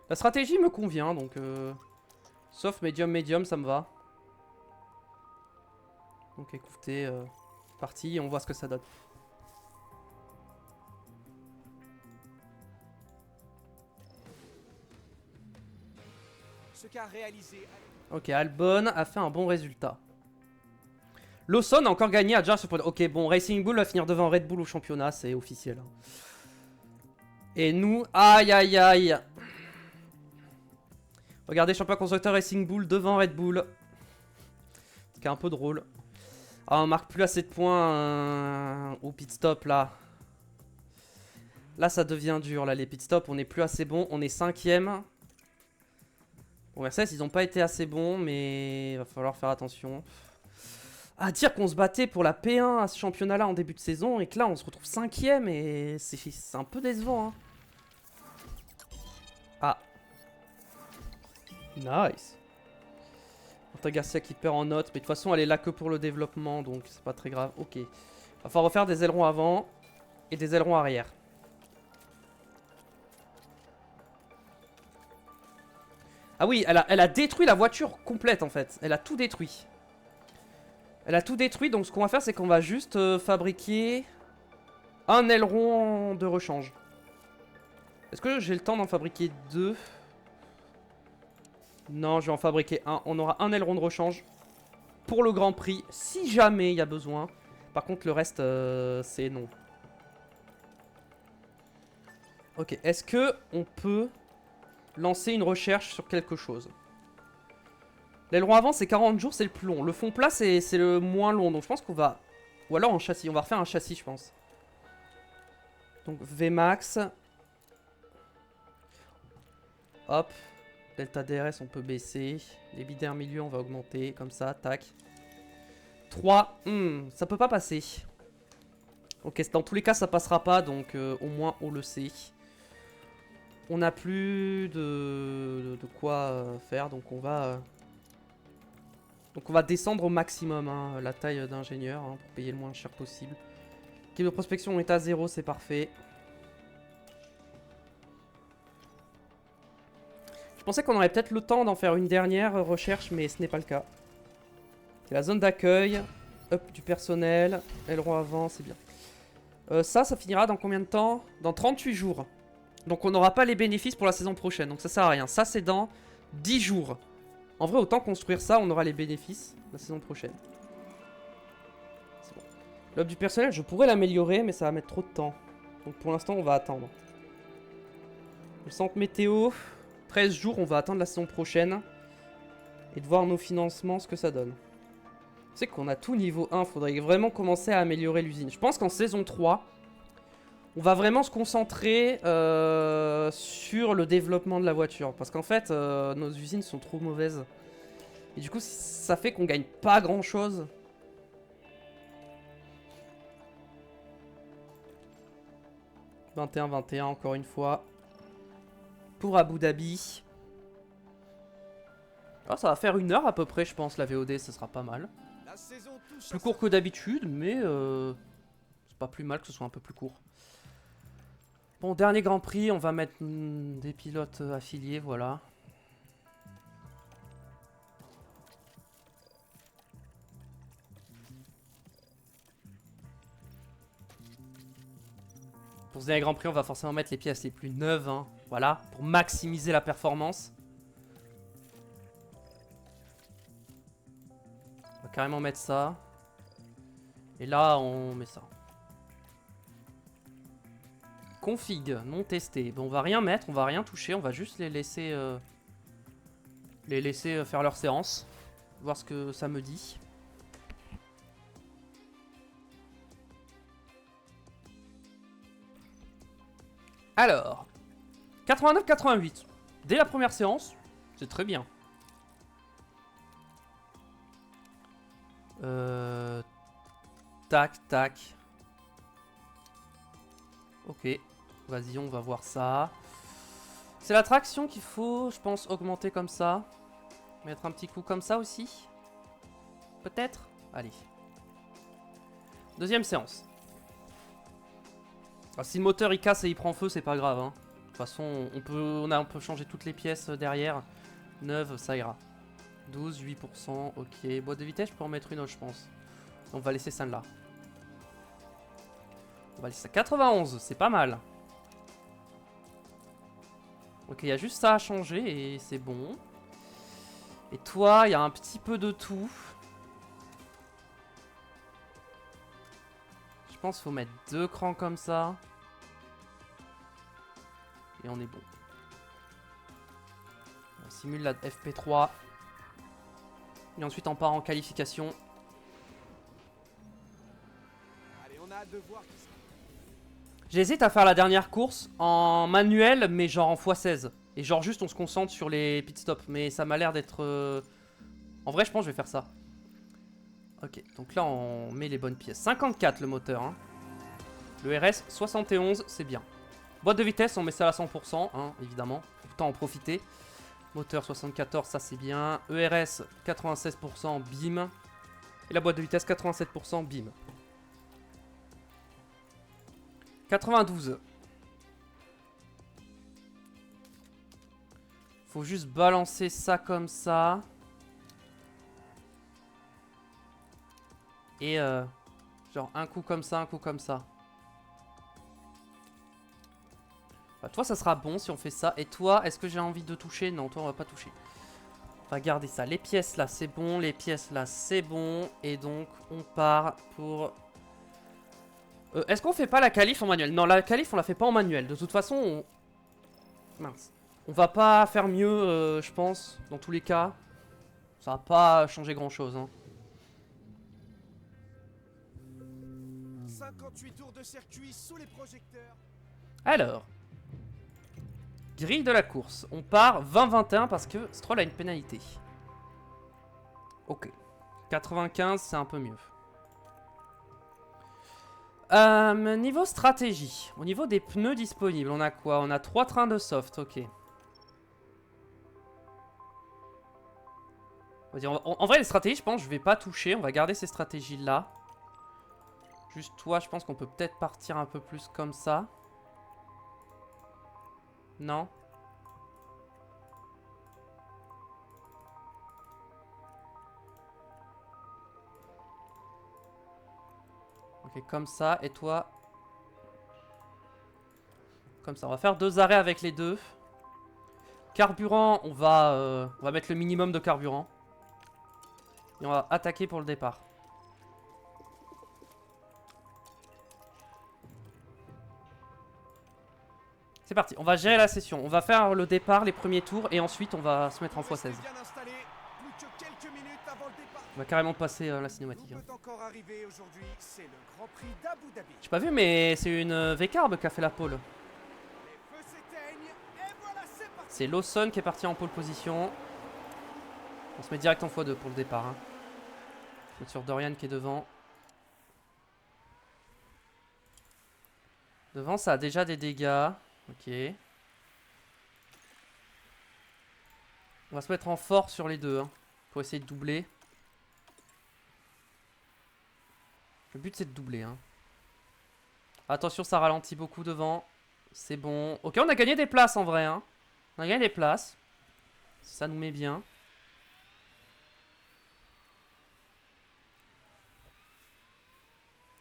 La stratégie me convient, donc... Sauf médium, ça me va. Donc écoutez, parti, on voit ce que ça donne. Ce qu'a réalisé... Ok, Albon a fait un bon résultat. Lawson a encore gagné à Jar sur... Ok, bon, Racing Bull va finir devant Red Bull au championnat, c'est officiel. Et nous, aïe aïe aïe. Regardez, champion constructeur Racing Bull devant Red Bull. Ce qui est un peu drôle. Ah, on marque plus assez de points au pit stop là. Là, ça devient dur. Là, les pit stops, on n'est plus assez bon. On est 5ème. Bon, Mercedes, ils n'ont pas été assez bons, mais il va falloir faire attention. À dire qu'on se battait pour la P1 à ce championnat-là en début de saison et que là, on se retrouve 5ème et c'est un peu décevant. Hein. Ah. Nice. Quentin Garcia qui perd en note, mais de toute façon, elle est là que pour le développement, donc c'est pas très grave. Ok. Va falloir refaire des ailerons avant et des ailerons arrière. Ah oui, elle a détruit la voiture complète en fait. Elle a tout détruit. Elle a tout détruit, donc ce qu'on va faire, c'est qu'on va juste fabriquer un aileron de rechange. Est-ce que j'ai le temps d'en fabriquer 2? Non, je vais en fabriquer un. On aura un aileron de rechange pour le Grand Prix, si jamais il y a besoin. Par contre, le reste, c'est non. Ok, est-ce que on peut lancer une recherche sur quelque chose? L'aileron avant, c'est 40 jours, c'est le plus long. Le fond plat, c'est le moins long. Donc je pense qu'on va... Ou alors en châssis. On va refaire un châssis, je pense. Donc Vmax. Hop. Delta DRS, on peut baisser. Les bidets milieu, on va augmenter. Comme ça, tac. 3. Ça peut pas passer. Ok, dans tous les cas, ça passera pas. Donc au moins, on le sait. On n'a plus de quoi faire. Donc on va... Donc on va descendre au maximum hein, la taille d'ingénieur hein, pour payer le moins cher possible. L'équipe de prospection est à 0, c'est parfait. Je pensais qu'on aurait peut-être le temps d'en faire une dernière recherche, mais ce n'est pas le cas. C'est la zone d'accueil, up du personnel, aileron avant, c'est bien. Ça finira dans combien de temps? Dans 38 jours. Donc on n'aura pas les bénéfices pour la saison prochaine, donc ça sert à rien. Ça c'est dans 10 jours. En vrai, autant construire ça, on aura les bénéfices la saison prochaine. C'est bon. L'ob du personnel, je pourrais l'améliorer, mais ça va mettre trop de temps. Donc pour l'instant, on va attendre. Le centre météo, 13 jours, on va attendre la saison prochaine. Et de voir nos financements, ce que ça donne. C'est qu'on a tout niveau 1, faudrait vraiment commencer à améliorer l'usine. Je pense qu'en saison 3, on va vraiment se concentrer sur le développement de la voiture. Parce qu'en fait, nos usines sont trop mauvaises. Et du coup, ça fait qu'on gagne pas grand chose. « 21-21 encore une fois. Pour Abu Dhabi. Ah, ça va faire 1 heure à peu près, je pense. La VOD, ça sera pas mal. Plus court que d'habitude, mais c'est pas plus mal que ce soit un peu plus court. Bon, dernier Grand Prix, on va mettre des pilotes affiliés, voilà. Pour ce dernier Grand Prix, on va forcément mettre les pièces les plus neuves, hein, voilà, pour maximiser la performance. On va carrément mettre ça. Et là, on met ça. Config, non testé. Bon, on va rien mettre, on va rien toucher, on va juste les laisser faire leur séance. Voir ce que ça me dit. Alors, 89-88. Dès la première séance, c'est très bien. Tac, tac. Ok. Vas-y, on va voir ça. C'est la traction qu'il faut, je pense, augmenter comme ça. Mettre un petit coup comme ça aussi. Peut-être. Allez. Deuxième séance. Alors, si le moteur il casse et il prend feu, c'est pas grave. Hein. De toute façon, on peut changer toutes les pièces derrière. 9, ça ira. 12, 8%. Ok. Boîte de vitesse, je peux en mettre une autre, je pense. On va laisser celle-là. On va laisser ça. 91, c'est pas mal. Ok, il y a juste ça à changer et c'est bon. Et toi, il y a un petit peu de tout. Je pense qu'il faut mettre 2 crans comme ça. Et on est bon. On simule la FP3. Et ensuite on part en qualification. Allez, on a hâte de voir qui sera. J'hésite à faire la dernière course en manuel, mais genre en x16. Et genre juste on se concentre sur les pit stops. Mais ça m'a l'air d'être... En vrai je pense que je vais faire ça. Ok, donc là on met les bonnes pièces. 54 le moteur. Hein. Le RS 71, c'est bien. Boîte de vitesse, on met ça à 100%, hein, évidemment. Faut autant en profiter. Moteur 74, ça c'est bien. ERS 96%, bim. Et la boîte de vitesse 87%, bim. 92. Faut juste balancer ça comme ça. Et genre un coup comme ça, un coup comme ça. Bah, toi ça sera bon si on fait ça. Et toi, est-ce que j'ai envie de toucher? Non, toi on va pas toucher. On va garder ça. Les pièces là c'est bon, les pièces là c'est bon. Et donc on part pour... est-ce qu'on fait pas la qualif en manuel? Non, la qualif on la fait pas en manuel. De toute façon on... Mince. On va pas faire mieux je pense, dans tous les cas. Ça va pas changer grand chose hein. 58 tours de circuit sous les projecteurs. Alors, grille de la course. On part 20-21 parce que Stroll a une pénalité. Ok. 95, c'est un peu mieux. Niveau stratégie. Au niveau des pneus disponibles, on a quoi? On a 3 trains de soft, ok. En vrai, les stratégies, je pense, je vais pas toucher. On va garder ces stratégies-là. Juste toi, je pense qu'on peut peut-être partir un peu plus comme ça. Non? Ok, comme ça. Et toi? Comme ça. On va faire 2 arrêts avec les deux. Carburant, on va mettre le minimum de carburant. Et on va attaquer pour le départ. C'est parti, on va gérer la session. On va faire le départ, les premiers tours, et ensuite on va se mettre en x16. On va carrément passer la cinématique. Hein. J'ai pas vu, mais c'est une V-Carb qui a fait la pole. C'est Lawson qui est parti en pole position. On se met direct en x2 pour le départ. Hein. Je vais sur Dorian qui est devant. Devant, ça a déjà des dégâts. Ok. On va se mettre en fort sur les deux. Hein, pour essayer de doubler. Le but c'est de doubler. Hein. Attention, ça ralentit beaucoup devant. C'est bon. Ok, on a gagné des places en vrai. Hein. On a gagné des places. Ça nous met bien.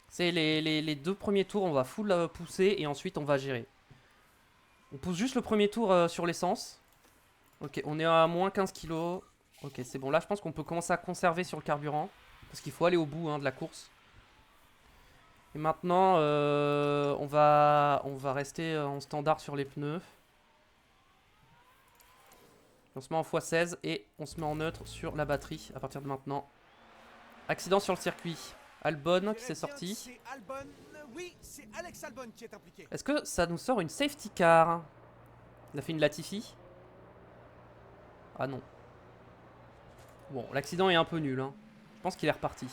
C'est les 2 premiers tours, on va full pousser et ensuite on va gérer. On pousse juste le premier tour sur l'essence. Ok, on est à moins 15 kg. Ok, c'est bon. Là, je pense qu'on peut commencer à conserver sur le carburant. Parce qu'il faut aller au bout hein, de la course. Et maintenant, on va rester en standard sur les pneus. On se met en x16 et on se met en neutre sur la batterie à partir de maintenant. Accident sur le circuit. Albon qui s'est sorti. Oui, c'est Alex Albon qui est impliqué. Est-ce que ça nous sort une safety car? Il a fait une Latifi. Ah non. Bon, l'accident est un peu nul. Hein. Je pense qu'il est reparti.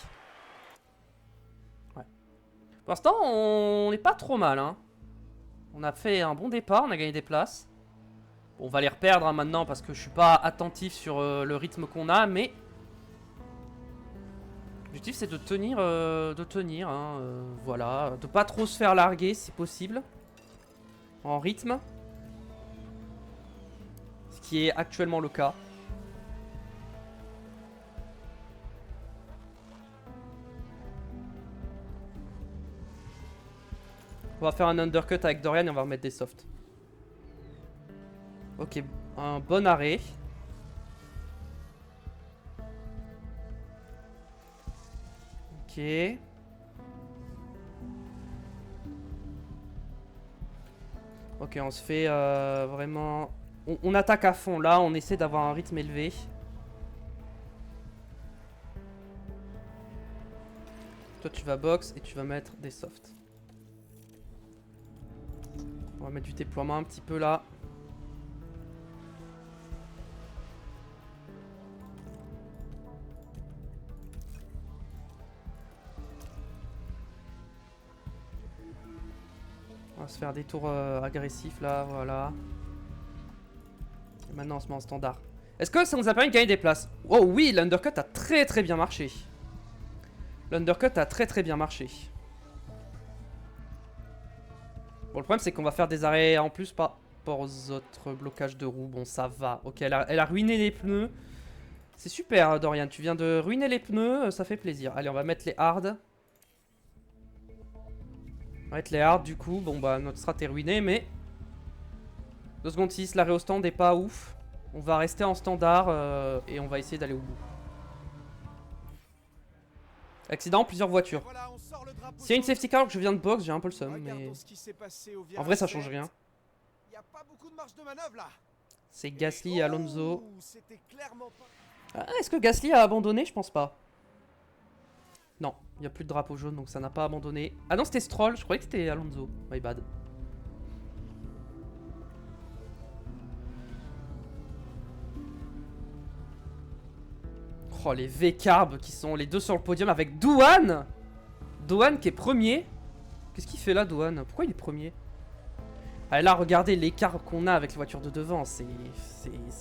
Ouais. Pour l'instant, on n'est pas trop mal. Hein. On a fait un bon départ, on a gagné des places. Bon, on va les reperdre hein, maintenant parce que je suis pas attentif sur le rythme qu'on a, mais... L'objectif c'est de tenir, hein, voilà. De pas trop se faire larguer si possible. En rythme. Ce qui est actuellement le cas. On va faire un undercut avec Dorian et on va remettre des softs. Ok, un bon arrêt. Ok. Ok, on se fait vraiment... On attaque à fond là, on essaie d'avoir un rythme élevé. Toi tu vas box et tu vas mettre des softs. On va mettre du déploiement un petit peu là. On va se faire des tours agressifs là, voilà. Et maintenant on se met en standard. Est-ce que ça nous a permis de gagner des places? Oh oui, l'undercut a très bien marché. L'undercut a très bien marché. Bon, le problème c'est qu'on va faire des arrêts en plus par rapport aux autres blocages de roues. Bon, ça va. Ok, elle a ruiné les pneus. C'est super, Dorian. Tu viens de ruiner les pneus, ça fait plaisir. Allez, on va mettre les hard. On va mettre les hard du coup. Bon, bah, notre strat est ruinée, mais... 2 secondes 6, l'arrêt au stand est pas ouf. On va rester en standard et on va essayer d'aller au bout. Accident, plusieurs voitures. Voilà, S'il y a une safety car que je viens de box, j'ai un peu le seum, mais... En vrai, ça change rien. Y a pas beaucoup de marge de manœuvre là. C'est Gasly et Alonso. C'était clairement pas... Ah, est-ce que Gasly a abandonné? Je pense pas. Non, il n'y a plus de drapeau jaune, donc ça n'a pas abandonné. Ah non, c'était Stroll, je croyais que c'était Alonso. My bad. Oh, les V-Carb qui sont les deux sur le podium avec Douane. Douane qui est premier. Qu'est-ce qu'il fait là, Douane? Pourquoi il est premier? Ah, là, regardez l'écart qu'on a avec les voitures de devant. C'est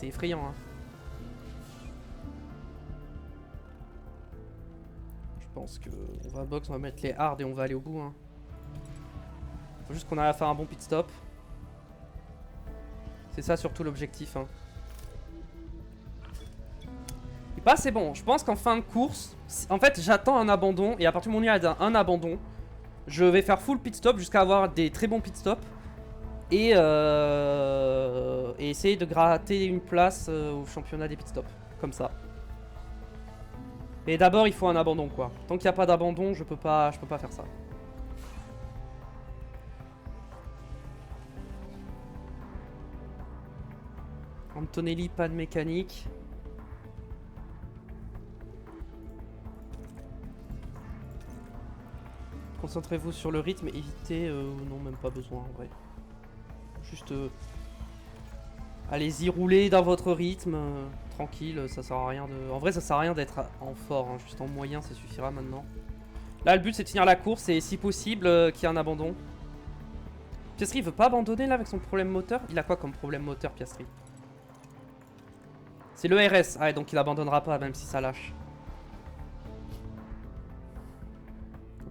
effrayant. Hein. Je pense qu'on va box, on va mettre les hard et on va aller au bout. Hein. Faut juste qu'on arrive à faire un bon pit stop. C'est ça surtout l'objectif. Hein. Pas c'est bon, je pense qu'en fin de course, en fait j'attends un abandon et à partir du moment où il y a un abandon, je vais faire full pit stop jusqu'à avoir des très bons pit stops et essayer de gratter une place au championnat des pit stops, comme ça. Et d'abord il faut un abandon quoi, tant qu'il n'y a pas d'abandon je peux pas faire ça. Antonelli, pas de mécanique. Concentrez-vous sur le rythme, évitez... non, même pas besoin en vrai. Juste... allez-y, roulez dans votre rythme. Tranquille, ça sert à rien de... En vrai, ça sert à rien d'être en fort, hein, juste en moyen, ça suffira maintenant. Là, le but, c'est de finir la course et si possible, qu'il y ait un abandon. Piastri, il veut pas abandonner là avec son problème moteur? Il a quoi comme problème moteur, Piastri? C'est le RS. Ah, donc il abandonnera pas, même si ça lâche.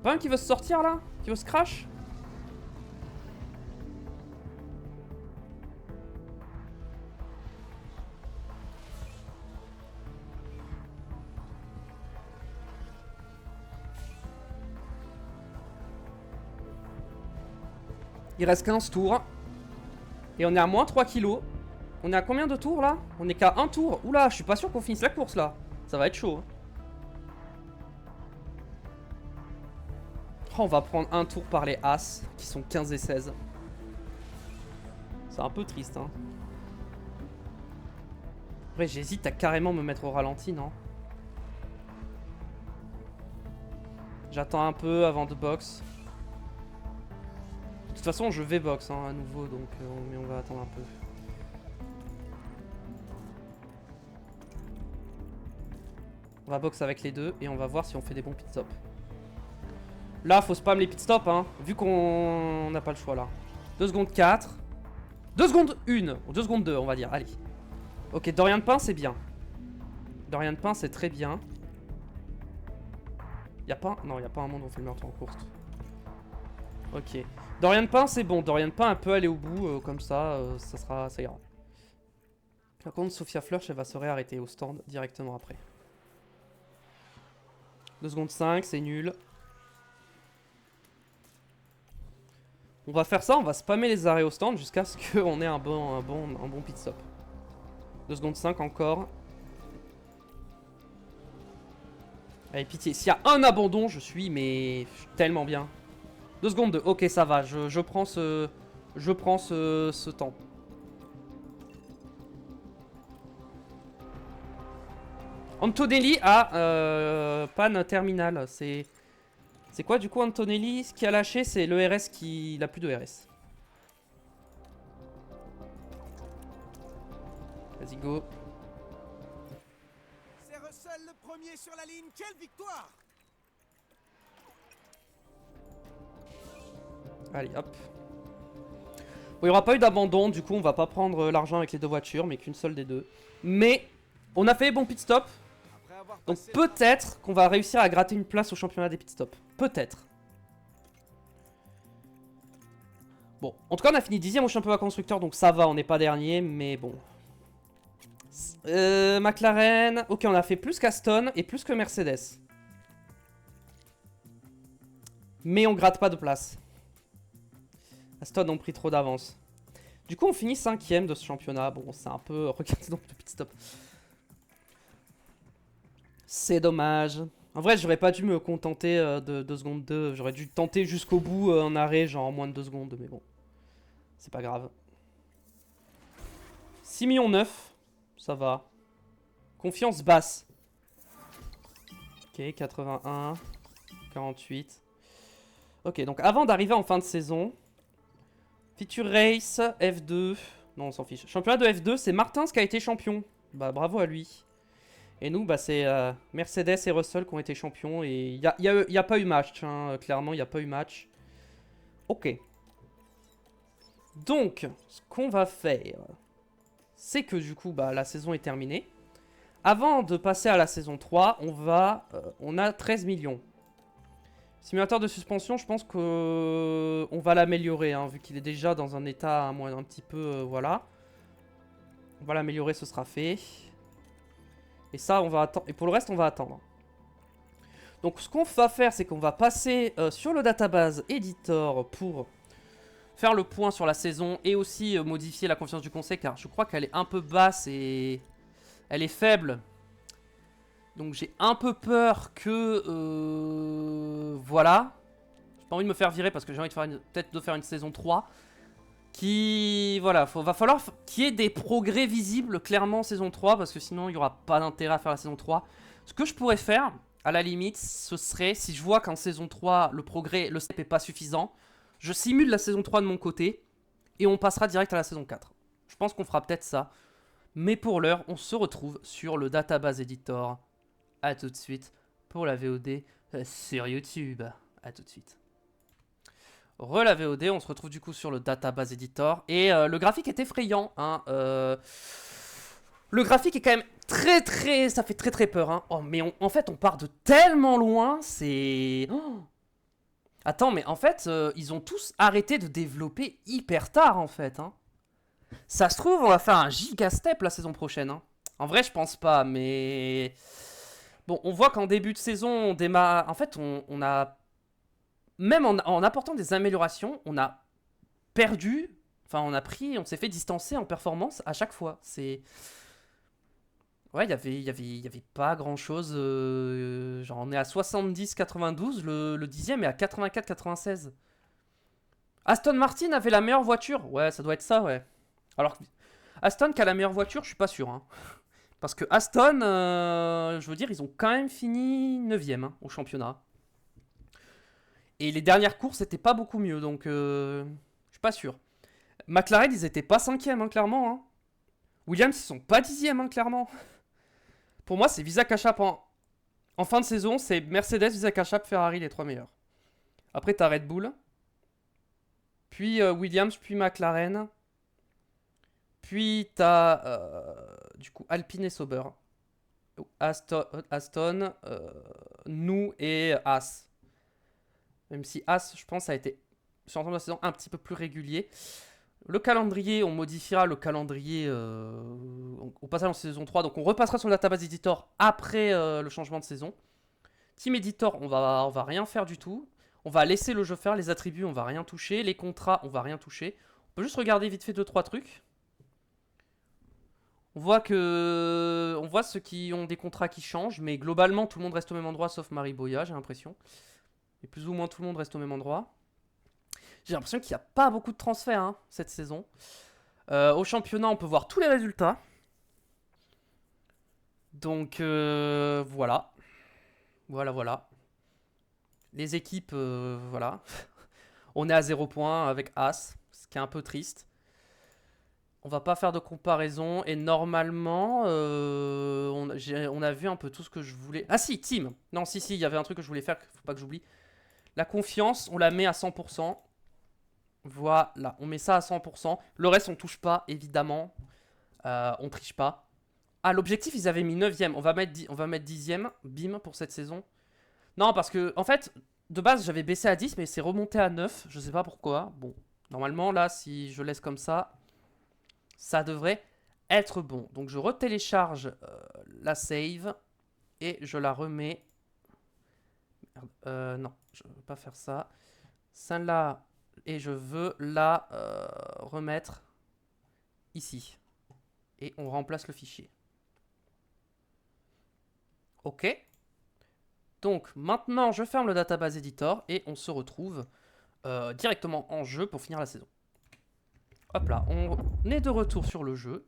Pas un qui veut se sortir là? Qui veut se crash? Il reste 15 tours. Et on est à moins 3 kilos. On est à combien de tours là? On est qu'à un tour. Oula, je suis pas sûr qu'on finisse la course là. Ça va être chaud. Hein. Oh, on va prendre un tour par les As, qui sont 15 et 16. C'est un peu triste, hein. Après, j'hésite à carrément me mettre au ralenti, non? J'attends un peu avant de box. De toute façon, je vais box, hein, à nouveau, donc mais on va attendre un peu. On va box avec les deux et on va voir si on fait des bons pit stops. Là, faut spam les pit stops, hein, vu qu'on n'a pas le choix là. 2 secondes 4. 2 secondes 1. Ou 2 secondes 2, on va dire. Allez. Ok, Dorian de Pain, c'est bien. Dorian de Pain, c'est très bien. Y'a pas... Non, y'a pas un monde où on fait le meurtre en course. Ok. Dorian de Pain, c'est bon. Dorian de Pain, elle peut aller au bout, comme ça, ça ira. Par contre, Sophia Flörsch, elle va se réarrêter au stand directement après. 2 secondes 5, c'est nul. On va faire ça, on va spammer les arrêts au stand jusqu'à ce qu'on ait un bon pit stop. 2 secondes 5 encore. Allez, pitié. S'il y a un abandon, je suis tellement bien. 2 secondes 2. Ok, ça va. Je prends ce temps. Antonelli a panne terminale. C'est quoi du coup Antonelli? Ce qui a lâché, c'est le RS qui... Il a plus de RS. Vas-y, go. C'est Russell le premier sur la ligne. Quelle victoire! Allez, hop. Bon, il n'y aura pas eu d'abandon, du coup, on va pas prendre l'argent avec les deux voitures, mais qu'une seule des deux. Mais, on a fait les bons pit stops. Donc peut-être qu'on va réussir à gratter une place au championnat des pit stops. Peut-être. Bon, en tout cas, on a fini 10ème au championnat constructeur, donc ça va, on n'est pas dernier, mais bon. McLaren. Ok, on a fait plus qu'Aston et plus que Mercedes. Mais on gratte pas de place. Aston ont pris trop d'avance. Du coup, on finit 5ème de ce championnat. Bon, c'est un peu... Regardez donc le pit stop. C'est dommage. En vrai, j'aurais pas dû me contenter de 2 secondes 2. J'aurais dû tenter jusqu'au bout en arrêt, genre en moins de 2 secondes. Mais bon, c'est pas grave. 6 millions 9. Ça va. Confiance basse. Ok, 81. 48. Ok, donc avant d'arriver en fin de saison... Feature Race, F2. Non, on s'en fiche. Championnat de F2, c'est Martins qui a été champion. Bah, bravo à lui. Et nous, bah, c'est Mercedes et Russell qui ont été champions. Et il n'y a pas eu match. Hein. Clairement, il n'y a pas eu match. Ok. Donc, ce qu'on va faire, c'est que du coup, bah, la saison est terminée. Avant de passer à la saison 3, on a 13 millions. Simulateur de suspension, je pense qu'on va l'améliorer, hein, vu qu'il est déjà dans un état un petit peu... voilà. On va l'améliorer, ce sera fait. Et ça, on va attendre. Et pour le reste, on va attendre. Donc, ce qu'on va faire, c'est qu'on va passer sur le database editor pour faire le point sur la saison et aussi modifier la confiance du conseil, car je crois qu'elle est un peu basse et elle est faible. Donc j'ai un peu peur que... voilà. J'ai pas envie de me faire virer parce que j'ai envie de faire peut-être de faire une saison 3. Voilà, va falloir qu'il y ait des progrès visibles clairement en saison 3. Parce que sinon il n'y aura pas d'intérêt à faire la saison 3. Ce que je pourrais faire, à la limite, ce serait... Si je vois qu'en saison 3, le step n'est pas suffisant, je simule la saison 3 de mon côté. Et on passera direct à la saison 4. Je pense qu'on fera peut-être ça. Mais pour l'heure, on se retrouve sur le database editor. A tout de suite pour la VOD sur YouTube. A tout de suite. La VOD, on se retrouve du coup sur le database editor. Et le graphique est effrayant. Hein, le graphique est quand même très... Ça fait très peur. Hein. Oh, mais en fait, on part de tellement loin. C'est... Oh. Attends, mais en fait, ils ont tous arrêté de développer hyper tard en fait. Hein. Ça se trouve, on va faire un giga step la saison prochaine. Hein. En vrai, je pense pas, mais... Bon, on voit qu'en début de saison, on démarre... En fait, on a... Même en apportant des améliorations, on a perdu... Enfin, on s'est fait distancer en performance à chaque fois. C'est... Ouais, il y avait pas grand-chose. Genre, on est à 70-92, le 10e est à 84-96. Aston Martin avait la meilleure voiture. Ouais, ça doit être ça, ouais. Alors, Aston qui a la meilleure voiture, je suis pas sûr, hein. Parce que Aston, je veux dire, ils ont quand même fini 9ème hein, au championnat. Et les dernières courses, c'était pas beaucoup mieux, donc je suis pas sûr. McLaren, ils étaient pas 5ème, hein, clairement. Hein. Williams, ils sont pas 10ème, hein, clairement. Pour moi, c'est Visa Kachap En fin de saison, c'est Mercedes, Isaac Achap, Ferrari, les 3 meilleurs. Après, t'as Red Bull. Puis Williams, puis McLaren. Puis t'as du coup Alpine et Sauber. Aston, nous et As. Même si As, je pense, a été sur l'ensemble de la saison un petit peu plus régulier. Le calendrier, on modifiera le calendrier au passage en saison 3. Donc on repassera sur le database editor après le changement de saison. Team editor, on va rien faire du tout. On va laisser le jeu faire. Les attributs, on va rien toucher. Les contrats, on va rien toucher. On peut juste regarder vite fait 2-3 trucs. On voit ceux qui ont des contrats qui changent, mais globalement tout le monde reste au même endroit sauf Marie Boya, j'ai l'impression. Et plus ou moins tout le monde reste au même endroit. J'ai l'impression qu'il n'y a pas beaucoup de transferts hein, cette saison. Au championnat, on peut voir tous les résultats. Donc voilà. Voilà. Les équipes, voilà. On est à 0 points avec As, ce qui est un peu triste. On va pas faire de comparaison et normalement on a vu un peu tout ce que je voulais. Ah si, team. Non, si, il y avait un truc que je voulais faire, faut pas que j'oublie. La confiance, on la met à 100%. Voilà, on met ça à 100%. Le reste, on touche pas, évidemment. On triche pas. Ah, l'objectif, ils avaient mis 9ème. On va mettre 10ème, bim, pour cette saison. Non, parce que, en fait, de base, j'avais baissé à 10, mais c'est remonté à 9. Je sais pas pourquoi. Bon, normalement, là, si je laisse comme ça, ça devrait être bon. Donc, je retélécharge la save et je la remets. Non, je ne veux pas faire ça. Celle-là, et je veux la remettre ici. Et on remplace le fichier. Ok. Donc, maintenant, je ferme le database editor et on se retrouve directement en jeu pour finir la saison. Hop là, on est de retour sur le jeu.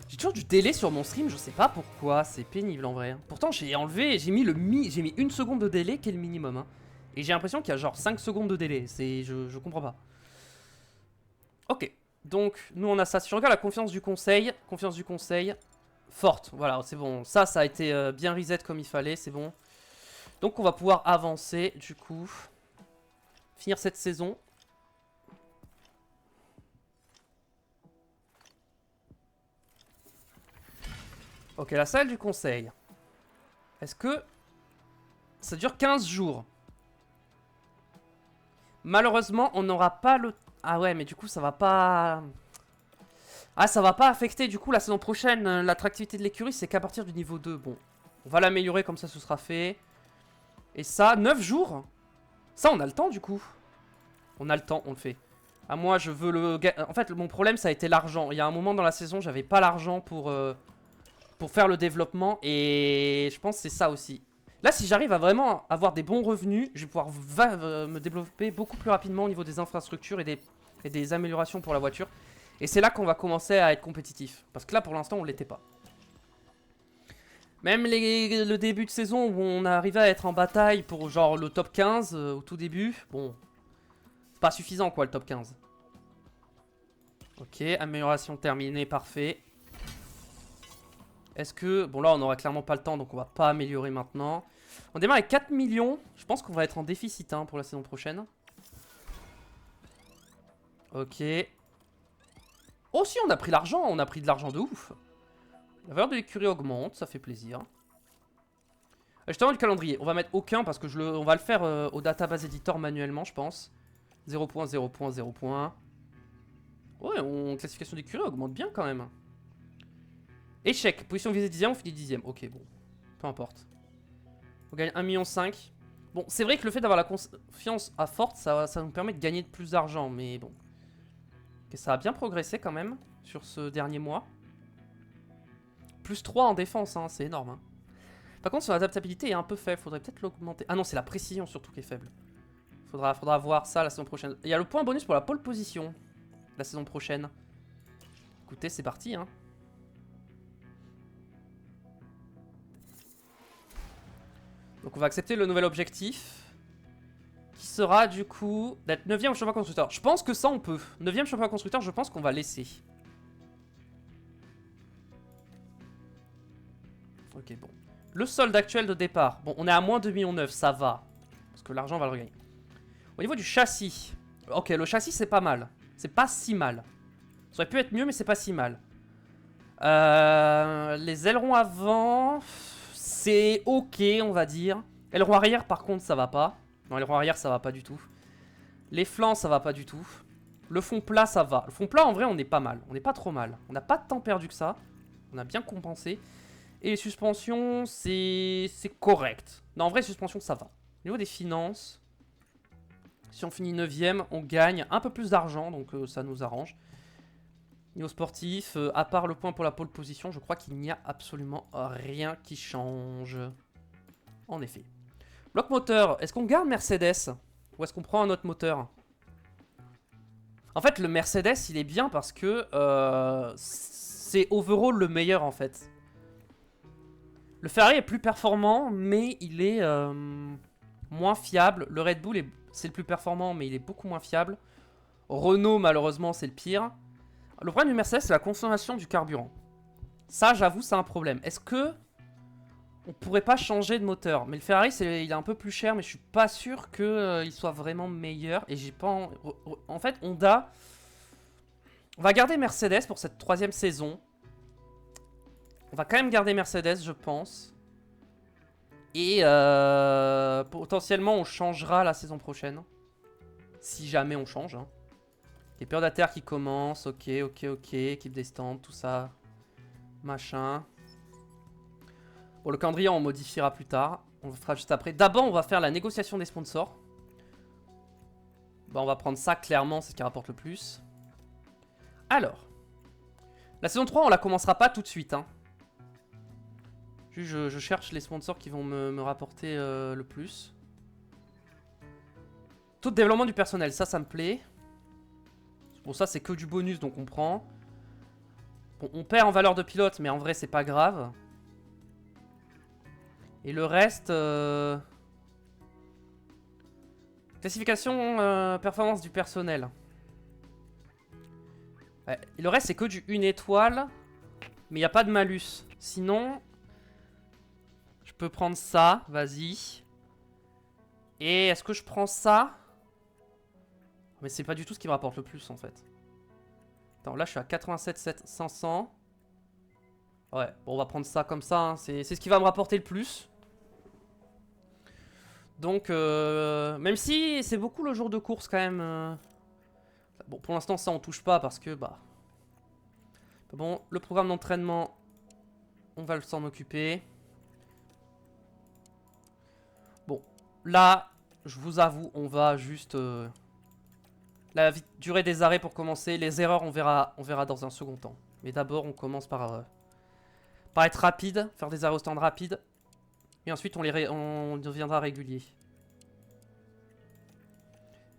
J'ai toujours du délai sur mon stream, je sais pas pourquoi, c'est pénible en vrai. Pourtant j'ai enlevé, j'ai mis 1 seconde de délai qui est le minimum. Hein. Et j'ai l'impression qu'il y a genre 5 secondes de délai, je comprends pas. Ok, donc nous on a ça. Si je regarde la confiance du conseil, forte, voilà c'est bon. Ça a été bien reset comme il fallait, c'est bon. Donc on va pouvoir avancer du coup. Finir cette saison. Ok, la salle du conseil. Est-ce que ça dure 15 jours? Malheureusement, on n'aura pas le... Ah ouais, mais du coup, ça va pas... Ah, ça va pas affecter, du coup, la saison prochaine. L'attractivité de l'écurie, c'est qu'à partir du niveau 2. Bon, on va l'améliorer comme ça, ce sera fait. Et ça, 9 jours. Ça, on a le temps, du coup. On a le temps, on le fait. Ah, moi, je veux le... En fait, mon problème, ça a été l'argent. Il y a un moment dans la saison, j'avais pas l'argent pour faire le développement. Et je pense que c'est ça aussi. Là, si j'arrive à vraiment avoir des bons revenus, je vais pouvoir me développer beaucoup plus rapidement au niveau des infrastructures et des améliorations pour la voiture. Et c'est là qu'on va commencer à être compétitif. Parce que là, pour l'instant, on l'était pas. Même le début de saison où on arrivait à être en bataille pour genre le top 15 au tout début. Bon, c'est pas suffisant quoi le top 15. Ok, amélioration terminée, parfait. Est-ce que... Bon là on aura clairement pas le temps donc on va pas améliorer maintenant. On démarre avec 4 millions. Je pense qu'on va être en déficit hein, pour la saison prochaine. Ok. Oh si on a pris l'argent, on a pris de l'argent de ouf. La valeur de l'écurie augmente, ça fait plaisir. Justement le calendrier, on va mettre aucun parce que on va le faire au database editor manuellement je pense. 0 points, 0 points, 0 points. Ouais, classification d'écurie augmente bien quand même. Échec, position visée 10ème, on finit 10ème. Ok, bon, peu importe. On gagne 1,5 million. Bon, c'est vrai que le fait d'avoir la confiance à forte, ça nous permet de gagner plus d'argent, mais bon. Okay, ça a bien progressé quand même sur ce dernier mois. Plus 3 en défense, hein, c'est énorme. Hein. Par contre, son adaptabilité est un peu faible, faudrait peut-être l'augmenter. Ah non, c'est la précision surtout qui est faible. Faudra voir ça la saison prochaine. Il y a le point bonus pour la pole position la saison prochaine. Écoutez, c'est parti, hein. Donc on va accepter le nouvel objectif. Qui sera du coup d'être 9ème au championnat constructeur. Je pense que ça on peut. 9ème championnat constructeur, je pense qu'on va laisser. Ok, bon. Le solde actuel de départ. Bon, on est à moins 2,9 millions, ça va. Parce que l'argent, on va le regagner. Au niveau du châssis. Ok, le châssis, c'est pas mal. C'est pas si mal. Ça aurait pu être mieux, mais c'est pas si mal. Les ailerons avant, c'est ok, on va dire. Aileron arrière, par contre, ça va pas. Non, aileron arrière, ça va pas du tout. Les flancs, ça va pas du tout. Le fond plat, ça va. Le fond plat, en vrai, on est pas mal. On n'est pas trop mal. On n'a pas tant perdu que ça. On a bien compensé. Et les suspensions, c'est correct. Non, en vrai, suspension, ça va. Au niveau des finances, si on finit 9ème, on gagne un peu plus d'argent, donc ça nous arrange. Niveau sportif, à part le point pour la pole position, je crois qu'il n'y a absolument rien qui change. En effet. Bloc moteur, est-ce qu'on garde Mercedes? Ou est-ce qu'on prend un autre moteur? En fait, le Mercedes, il est bien parce que c'est overall le meilleur en fait. Le Ferrari est plus performant, mais il est moins fiable. Le Red Bull, c'est le plus performant, mais il est beaucoup moins fiable. Renault, malheureusement, c'est le pire. Le problème du Mercedes, c'est la consommation du carburant. Ça, j'avoue, c'est un problème. Est-ce que on pourrait pas changer de moteur? Mais le Ferrari, il est un peu plus cher, mais je suis pas sûr qu'il soit vraiment meilleur. Et j'ai pas... En fait, Honda... On va garder Mercedes pour cette 3ème saison. On va quand même garder Mercedes, je pense. Et potentiellement, on changera la saison prochaine. Si jamais on change. Hein. Les périodes à terre qui commencent. Ok, ok, ok. Équipe des stands, tout ça. Machin. Bon, le calendrier, on modifiera plus tard. On le fera juste après. D'abord, on va faire la négociation des sponsors. Bon, on va prendre ça, clairement, c'est ce qui rapporte le plus. Alors. La saison 3, on la commencera pas tout de suite. Hein. Je cherche les sponsors qui vont me rapporter le plus. Taux de développement du personnel, ça me plaît. Bon, ça, c'est que du bonus, donc on prend. Bon, on perd en valeur de pilote, mais en vrai, c'est pas grave. Et le reste... Classification performance du personnel. Ouais, et le reste, c'est que du 1 étoile. Mais il n'y a pas de malus. Sinon... Je peux prendre ça, vas-y. Et est-ce que je prends ça? Mais c'est pas du tout ce qui me rapporte le plus, en fait. Attends, là, je suis à 87 500. Ouais, bon, on va prendre ça comme ça. Hein. C'est ce qui va me rapporter le plus. Donc, même si c'est beaucoup le jour de course quand même. Bon, pour l'instant, ça, on touche pas parce que, bah... Bon, le programme d'entraînement, on va s'en occuper. Bon, là, je vous avoue, on va juste... La durée des arrêts pour commencer. Les erreurs, on verra dans un second temps. Mais d'abord, on commence par être rapide, faire des arrêts au stand rapides. Et ensuite, on deviendra régulier.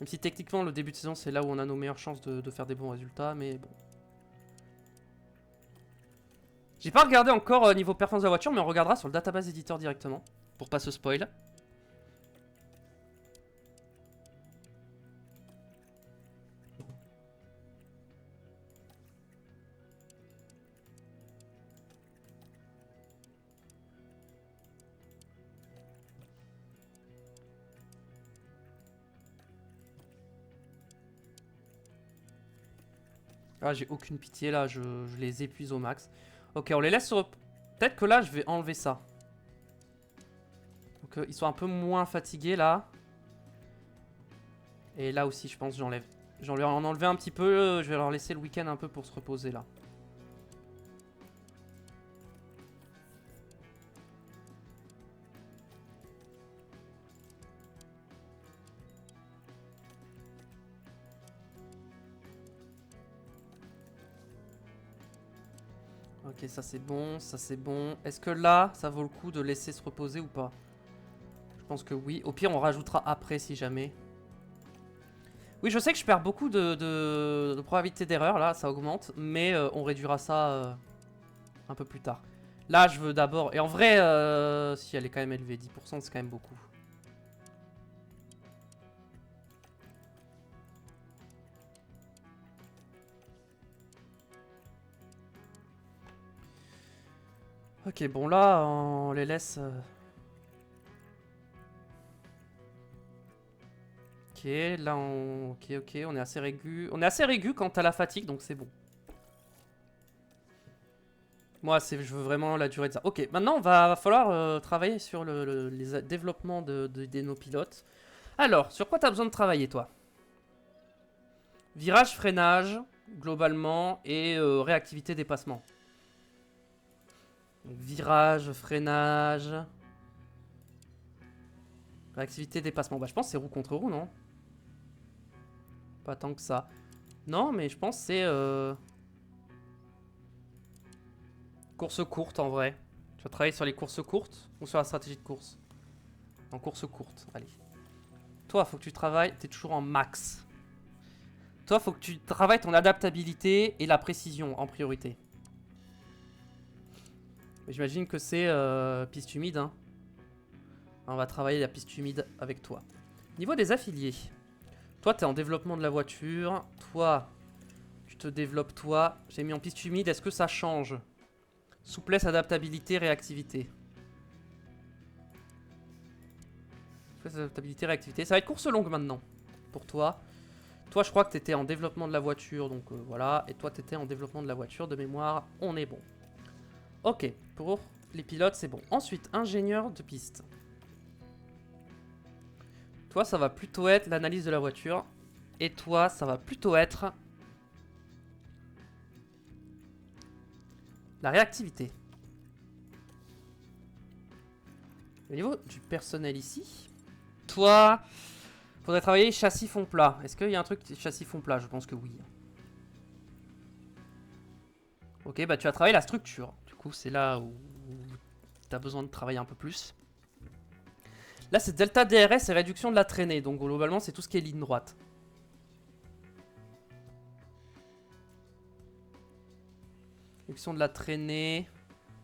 Même si techniquement, le début de saison, c'est là où on a nos meilleures chances de faire des bons résultats. Mais bon. J'ai pas regardé encore niveau performance de la voiture, mais on regardera sur le database éditeur directement. Pour pas se spoil. Ah, j'ai aucune pitié là, je les épuise au max. Ok, on les laisse sur... Peut-être que là, je vais enlever ça. Donc, ils sont un peu moins fatigués là. Et là aussi, je pense, j'enlève. J'en vais en enlever un petit peu, je vais leur laisser le week-end un peu pour se reposer là. Ok, ça c'est bon, ça c'est bon. Est-ce que là, ça vaut le coup de laisser se reposer ou pas? Je pense que oui. Au pire, on rajoutera après si jamais. Oui, je sais que je perds beaucoup de probabilité d'erreur, là, ça augmente. Mais on réduira ça un peu plus tard. Là, je veux d'abord... Et en vrai, si elle est quand même élevée, 10%, c'est quand même beaucoup. Ok, bon là, on les laisse... Ok, là on... Ok, on est assez régu. On est assez régu quant à la fatigue, donc c'est bon. Moi, je veux vraiment la durée de ça. Ok, maintenant, va falloir travailler sur les développements de nos pilotes. Alors, sur quoi tu as besoin de travailler, toi? Virage, freinage, globalement, et réactivité, dépassement. Donc, virage, freinage... Réactivité, dépassement. Bah, je pense que c'est roue contre roue, non? Pas tant que ça. Non, mais je pense que c'est... Course courte, en vrai. Tu vas travailler sur les courses courtes ou sur la stratégie de course? En course courte, allez. Toi, faut que tu travailles... T'es toujours en max. Toi, faut que tu travailles ton adaptabilité et la précision en priorité. J'imagine que c'est piste humide, hein. On va travailler la piste humide avec toi. Niveau des affiliés. Toi, tu es en développement de la voiture. Toi, tu te développes, toi. J'ai mis en piste humide. Est-ce que ça change? Souplesse, adaptabilité, réactivité. Souplesse, adaptabilité, réactivité. Ça va être course longue maintenant. Pour toi. Toi, je crois que tu étais en développement de la voiture. Donc voilà. Et toi, tu étais en développement de la voiture. De mémoire, on est bon. Ok. Pour les pilotes, c'est bon. Ensuite, ingénieur de piste. Toi, ça va plutôt être l'analyse de la voiture. Et toi, ça va plutôt être la réactivité. Au niveau du personnel ici, toi, faudrait travailler châssis fond plat. Est-ce qu'il y a un truc châssis fond plat? Je pense que oui. Ok, bah tu vas travailler la structure. Du coup, c'est là où tu as besoin de travailler un peu plus. Là, c'est delta DRS et réduction de la traînée. Donc, globalement, c'est tout ce qui est ligne droite. Réduction de la traînée.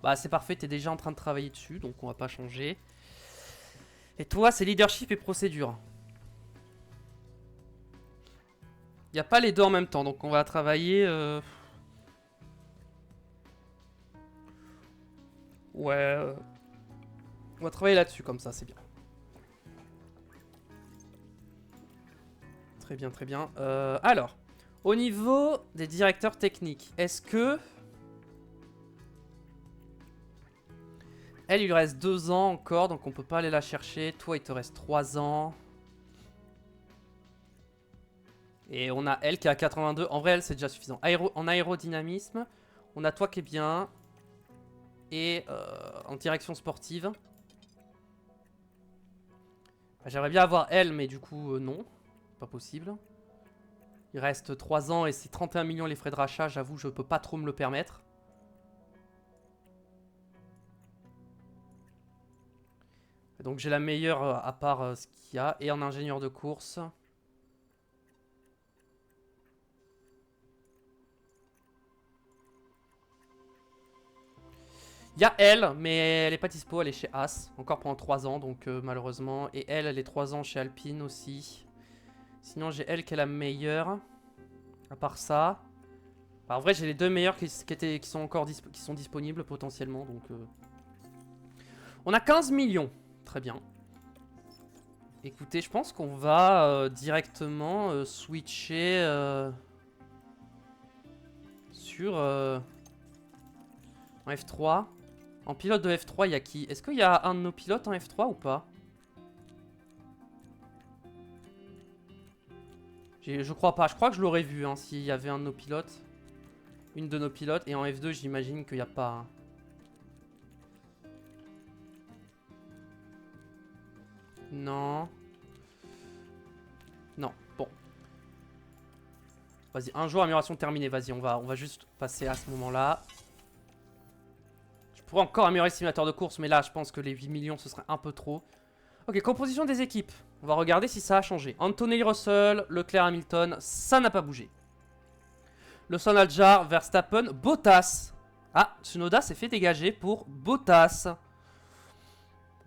Bah, c'est parfait. Tu es déjà en train de travailler dessus. Donc, on va pas changer. Et toi, c'est leadership et procédure. Il n'y a pas les deux en même temps. Donc, on va travailler... Ouais. On va travailler là-dessus, comme ça, c'est bien. Très bien, très bien. Alors, au niveau des directeurs techniques, est-ce que... Elle, il lui reste 2 ans encore, donc on peut pas aller la chercher. Toi, il te reste 3 ans. Et on a elle qui a 82. En vrai, elle, c'est déjà suffisant. En aérodynamisme, on a toi qui est bien. Et en direction sportive. J'aimerais bien avoir elle, mais du coup, non. Pas possible. Il reste 3 ans et c'est 31 millions les frais de rachat. J'avoue, je peux pas trop me le permettre. Donc j'ai la meilleure à part ce qu'il y a. Et en ingénieur de course. Il y a elle, mais elle est pas dispo, elle est chez As. Encore pendant 3 ans, donc malheureusement. Et elle est 3 ans chez Alpine aussi. Sinon j'ai elle qui est la meilleure. À part ça. Bah, en vrai j'ai les 2 meilleurs qui sont encore qui sont disponibles potentiellement. Donc on a 15 millions. Très bien. Écoutez, je pense qu'on va directement switcher sur en F3. En pilote de F3, il y a qui? Est-ce qu'il y a un de nos pilotes en F3 ou pas? Je crois pas. Je crois que je l'aurais vu hein, s'il y avait un de nos pilotes. Une de nos pilotes. Et en F2, j'imagine qu'il n'y a pas... Hein. Non. Non. Bon. Vas-y, un jour, amélioration terminée. Vas-y, on va juste passer à ce moment-là. Je pourrais encore améliorer le simulateur de course, mais là, je pense que les 8 millions, ce serait un peu trop. Ok, composition des équipes. On va regarder si ça a changé. Antonelli Russell, Leclerc Hamilton, ça n'a pas bougé. Lawson Aljar, Verstappen, Bottas. Ah, Tsunoda s'est fait dégager pour Bottas.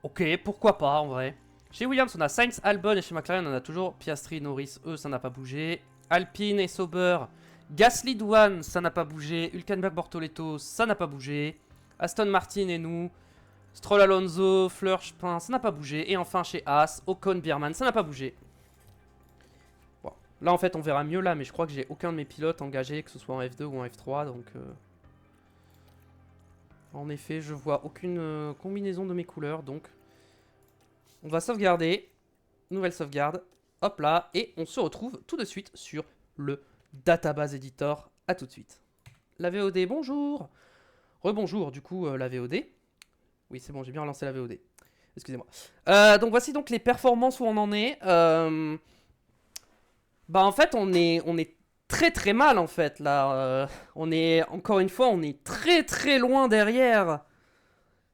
Ok, pourquoi pas en vrai. Chez Williams, on a Sainz, Albon et chez McLaren, on a toujours Piastri, Norris. Eux, ça n'a pas bougé. Alpine et Sauber. Gasly, Douane, ça n'a pas bougé. Hülkenberg, Bortoleto, ça n'a pas bougé. Aston Martin et nous. Stroll Alonso, Fleur, Pin, ça n'a pas bougé. Et enfin chez Haas, Ocon, Bierman, ça n'a pas bougé. Bon. Là en fait on verra mieux là, mais je crois que j'ai aucun de mes pilotes engagés, que ce soit en F2 ou en F3, donc... En effet, je vois aucune combinaison de mes couleurs, donc... On va sauvegarder. Nouvelle sauvegarde. Hop là, et on se retrouve tout de suite sur le Database Editor. A tout de suite. La VOD, bonjour. Rebonjour, du coup, la VOD. Oui, c'est bon, j'ai bien relancé la VOD. Excusez-moi. Donc, voici donc les performances où on en est. Bah, en fait, on est très très mal, en fait, là. On est, encore une fois, on est très très loin derrière.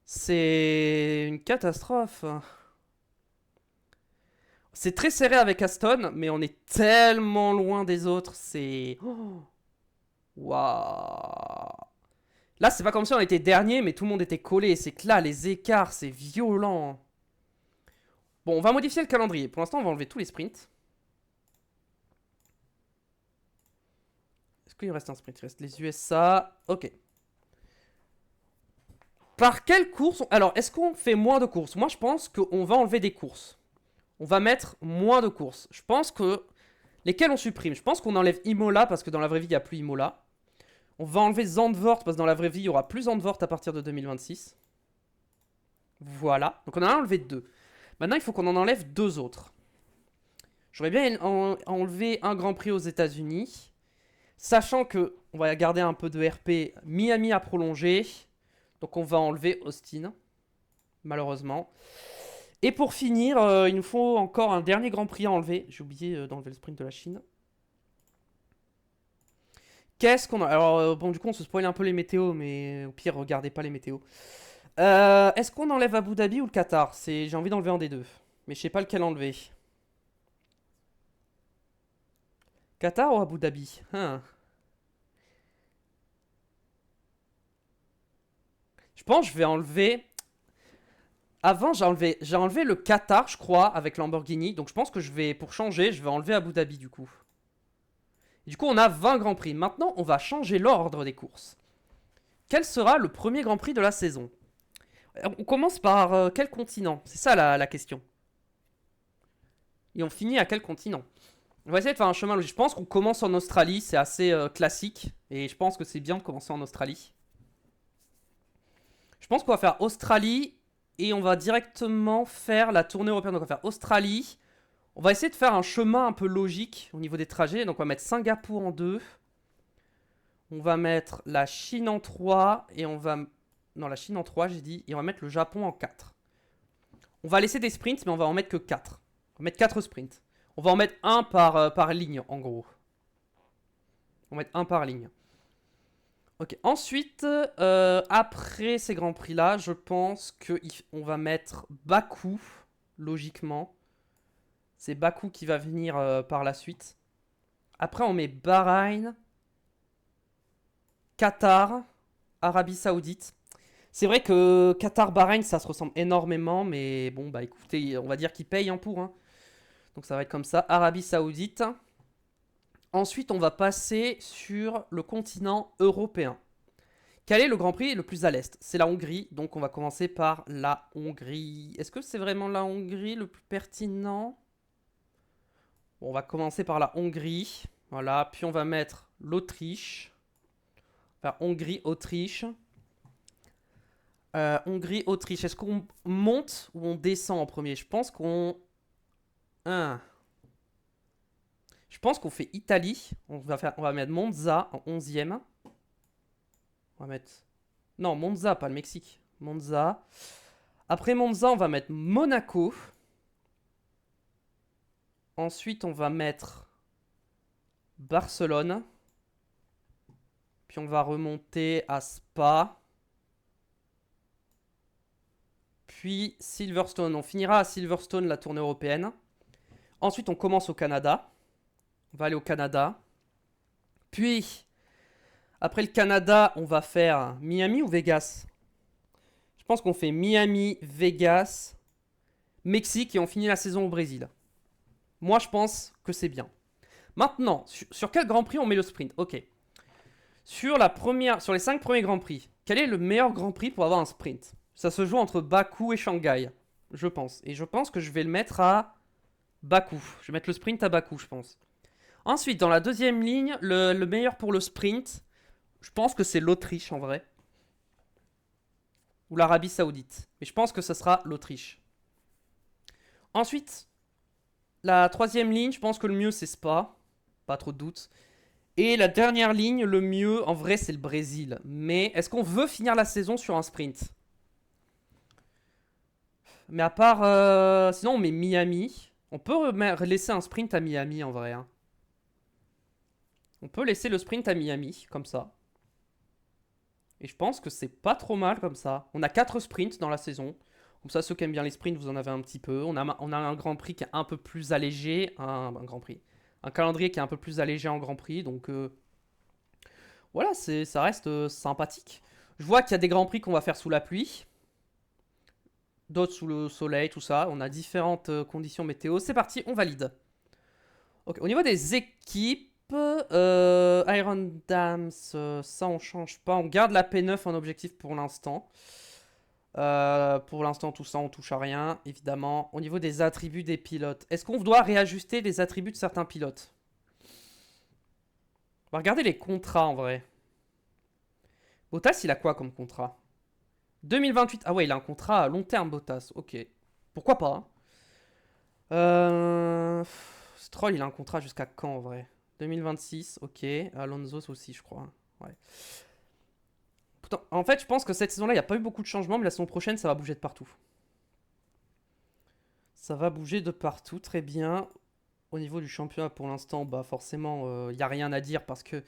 C'est une catastrophe. C'est très serré avec Aston, mais on est tellement loin des autres. C'est... Waouh. Là, c'est pas comme si on était dernier, mais tout le monde était collé. C'est que là, les écarts, c'est violent. Bon, on va modifier le calendrier. Pour l'instant, on va enlever tous les sprints. Est-ce qu'il reste un sprint? Il reste les USA. Ok. Par quelle course Alors, est-ce qu'on fait moins de courses? Moi, je pense qu'on va enlever des courses. On va mettre moins de courses. Je pense que... Lesquelles on supprime? Je pense qu'on enlève Imola parce que dans la vraie vie, il n'y a plus Imola. On va enlever Zandvoort parce que dans la vraie vie, il y aura plus Zandvoort à partir de 2026. Voilà. Donc on en a enlevé 2. Maintenant, il faut qu'on en enlève 2 autres. J'aurais bien enlevé un Grand Prix aux États-Unis. Sachant que on va garder un peu de RP. Miami a prolongé. Donc on va enlever Austin. Malheureusement. Et pour finir, il nous faut encore un dernier Grand Prix à enlever. J'ai oublié d'enlever le sprint de la Chine. Qu'est-ce qu'on a? Alors, bon, du coup, on se spoil un peu les météos, mais au pire, regardez pas les météos. Est-ce qu'on enlève Abu Dhabi ou le Qatar? J'ai envie d'enlever un des deux. Mais je sais pas lequel enlever. Qatar ou Abu Dhabi? Je pense que je vais enlever... Avant, j'ai enlevé le Qatar, je crois, avec Lamborghini. Donc je pense que je vais, pour changer, je vais enlever Abu Dhabi, du coup. Du coup, on a 20 Grands Prix. Maintenant, on va changer l'ordre des courses. Quel sera le premier Grand Prix de la saison? On commence par quel continent? C'est ça la question. Et on finit à quel continent? On va essayer de faire un chemin logique. Je pense qu'on commence en Australie. C'est assez classique. Et je pense que c'est bien de commencer en Australie. Je pense qu'on va faire Australie. Et on va directement faire la tournée européenne. Donc on va faire Australie. On va essayer de faire un chemin un peu logique au niveau des trajets. Donc on va mettre Singapour en 2. On va mettre la Chine en 3. Et on va... Non, la Chine en 3, j'ai dit. Et on va mettre le Japon en 4. On va laisser des sprints, mais on va en mettre que 4. On va mettre 4 sprints. On va en mettre un par ligne, en gros. On va mettre un par ligne. Ok, ensuite, après ces Grands Prix-là, je pense qu'on va mettre Bakou, logiquement. C'est Bakou qui va venir par la suite. Après, on met Bahreïn, Qatar, Arabie Saoudite. C'est vrai que Qatar-Bahreïn, ça se ressemble énormément, mais bon, bah écoutez, on va dire qu'ils payent pour. Donc ça va être comme ça, Arabie Saoudite. Ensuite, on va passer sur le continent européen. Quel est le Grand Prix le plus à l'est? C'est la Hongrie, donc on va commencer par la Hongrie. Est-ce que c'est vraiment la Hongrie le plus pertinent? Bon, on va commencer par la Hongrie. Voilà, puis on va mettre l'Autriche. Enfin, Hongrie, Autriche. Hongrie, Autriche. Est-ce qu'on monte ou on descend en premier? Je pense qu'on... Je pense qu'on fait Italie. On va mettre Monza en 11e. On va mettre... Non, Monza, pas le Mexique. Monza. Après Monza, on va mettre Monaco. Ensuite, on va mettre Barcelone. Puis on va remonter à Spa. Puis Silverstone. On finira à Silverstone la tournée européenne. Ensuite, on commence au Canada. On va aller au Canada. Puis, après le Canada, on va faire Miami ou Vegas? Je pense qu'on fait Miami, Vegas, Mexique et on finit la saison au Brésil. Moi, je pense que c'est bien. Maintenant, sur quel Grand Prix on met le sprint? Ok. Sur les 5 premiers Grands Prix, quel est le meilleur Grand Prix pour avoir un sprint? Ça se joue entre Bakou et Shanghai, je pense. Et je pense que je vais le mettre à Bakou. Je vais mettre le sprint à Bakou, je pense. Ensuite, dans la deuxième ligne, le meilleur pour le sprint, je pense que c'est l'Autriche en vrai. Ou l'Arabie Saoudite. Mais je pense que ce sera l'Autriche. Ensuite, la troisième ligne, je pense que le mieux c'est Spa. Pas trop de doute. Et la dernière ligne, le mieux en vrai c'est le Brésil. Mais est-ce qu'on veut finir la saison sur un sprint? Mais à part... sinon on met Miami. On peut laisser un sprint à Miami en vrai. Hein. On peut laisser le sprint à Miami, comme ça. Et je pense que c'est pas trop mal comme ça. On a 4 sprints dans la saison. Comme ça, ceux qui aiment bien les sprints, vous en avez un petit peu. On a un Grand Prix qui est un peu plus allégé. Un Grand Prix. Un calendrier qui est un peu plus allégé en Grand Prix. Donc voilà, ça reste sympathique. Je vois qu'il y a des Grands Prix qu'on va faire sous la pluie. D'autres sous le soleil, tout ça. On a différentes conditions météo. C'est parti, on valide. Okay. Au niveau des équipes, Iron Dams, ça on change pas. On garde la P9 en objectif pour l'instant. Pour l'instant, tout ça, on touche à rien, évidemment. Au niveau des attributs des pilotes, est-ce qu'on doit réajuster les attributs de certains pilotes? On va regarder les contrats en vrai. Bottas, il a quoi comme contrat? 2028. Ah ouais, il a un contrat à long terme, Bottas. Ok. Pourquoi pas? Stroll, il a un contrat jusqu'à quand en vrai? 2026, ok. Alonso aussi, je crois. Ouais. Pourtant, en fait, je pense que cette saison-là, il n'y a pas eu beaucoup de changements, mais la saison prochaine, ça va bouger de partout. Ça va bouger de partout, très bien. Au niveau du championnat, pour l'instant, bah forcément, il n'y a rien à dire parce que...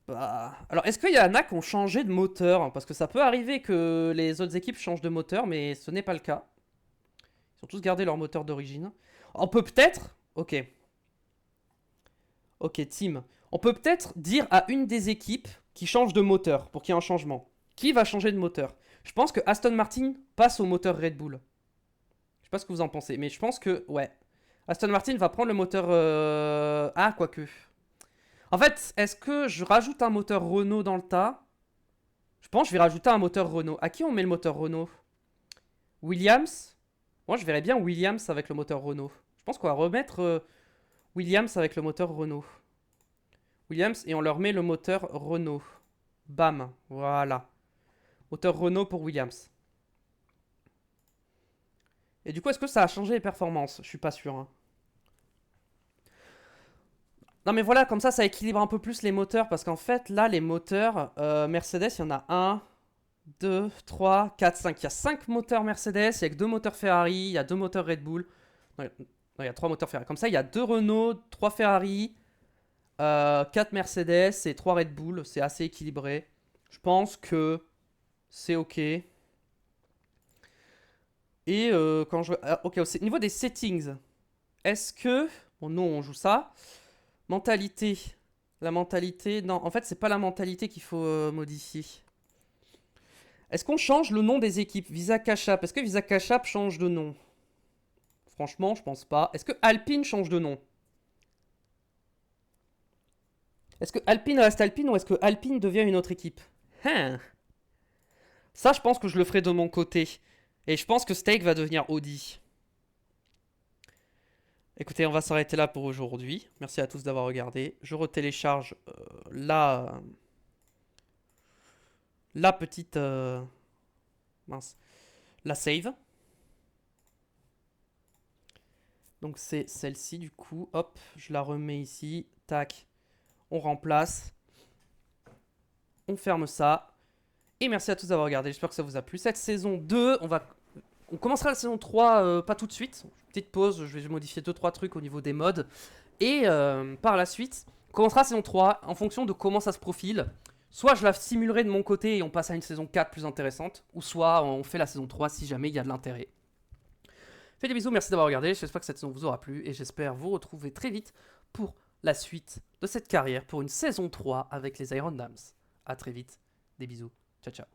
Bah... Alors, est-ce qu'il y en a qui ont changé de moteur? Parce que ça peut arriver que les autres équipes changent de moteur, mais ce n'est pas le cas. Ils ont tous gardé leur moteur d'origine. On peut peut-être... Ok. Ok, team. On peut peut-être dire à une des équipes qui change de moteur pour qu'il y ait un changement. Qui va changer de moteur? Je pense que Aston Martin passe au moteur Red Bull. Je sais pas ce que vous en pensez, mais je pense que, ouais. Aston Martin va prendre le moteur... Ah, quoique. En fait, est-ce que je rajoute un moteur Renault dans le tas? Je pense que je vais rajouter un moteur Renault. À qui on met le moteur Renault? Williams? Moi, je verrais bien Williams avec le moteur Renault. Je pense qu'on va remettre Williams avec le moteur Renault. Williams et on leur met le moteur Renault. Bam, voilà. Moteur Renault pour Williams. Et du coup, est-ce que ça a changé les performances? Je suis pas sûr. Hein. Non mais voilà, comme ça équilibre un peu plus les moteurs. Parce qu'en fait, là, les moteurs Mercedes, il y en a 1, 2, 3, 4, 5. Il y a 5 moteurs Mercedes, il y a que 2 moteurs Ferrari, il y a 2 moteurs Red Bull. Non, il y a 3 moteurs Ferrari. Comme ça, il y a 2 Renault, 3 Ferrari, 4 Mercedes et 3 Red Bull. C'est assez équilibré. Je pense que c'est ok. Et quand je... ok, au niveau des settings, est-ce que... Bon, non, on joue ça. Mentalité. La mentalité... Non, en fait, c'est pas la mentalité qu'il faut modifier. Est-ce qu'on change le nom des équipes? Visa Cash App. Est-ce que Visa Cash App change de nom? Franchement, je pense pas. Est-ce que Alpine change de nom? Est-ce que Alpine reste Alpine ou est-ce que Alpine devient une autre équipe? Ça, je pense que je le ferai de mon côté. Et je pense que Steak va devenir Audi. Écoutez, on va s'arrêter là pour aujourd'hui. Merci à tous d'avoir regardé. Je retélécharge la petite... mince. La save. Donc c'est celle-ci du coup. Hop, je la remets ici. Tac. On remplace. On ferme ça. Et merci à tous d'avoir regardé. J'espère que ça vous a plu. Cette saison 2, on commencera la saison 3 pas tout de suite. Petite pause, je vais modifier 2-3 trucs au niveau des modes. Et par la suite, on commencera la saison 3 en fonction de comment ça se profile. Soit je la simulerai de mon côté et on passe à une saison 4 plus intéressante. Ou soit on fait la saison 3 si jamais il y a de l'intérêt. Faites des bisous, merci d'avoir regardé. J'espère que cette saison vous aura plu. Et j'espère vous retrouver très vite pour la suite de cette carrière. Pour une saison 3 avec les Iron Dams. A très vite. Des bisous. Ciao, ciao.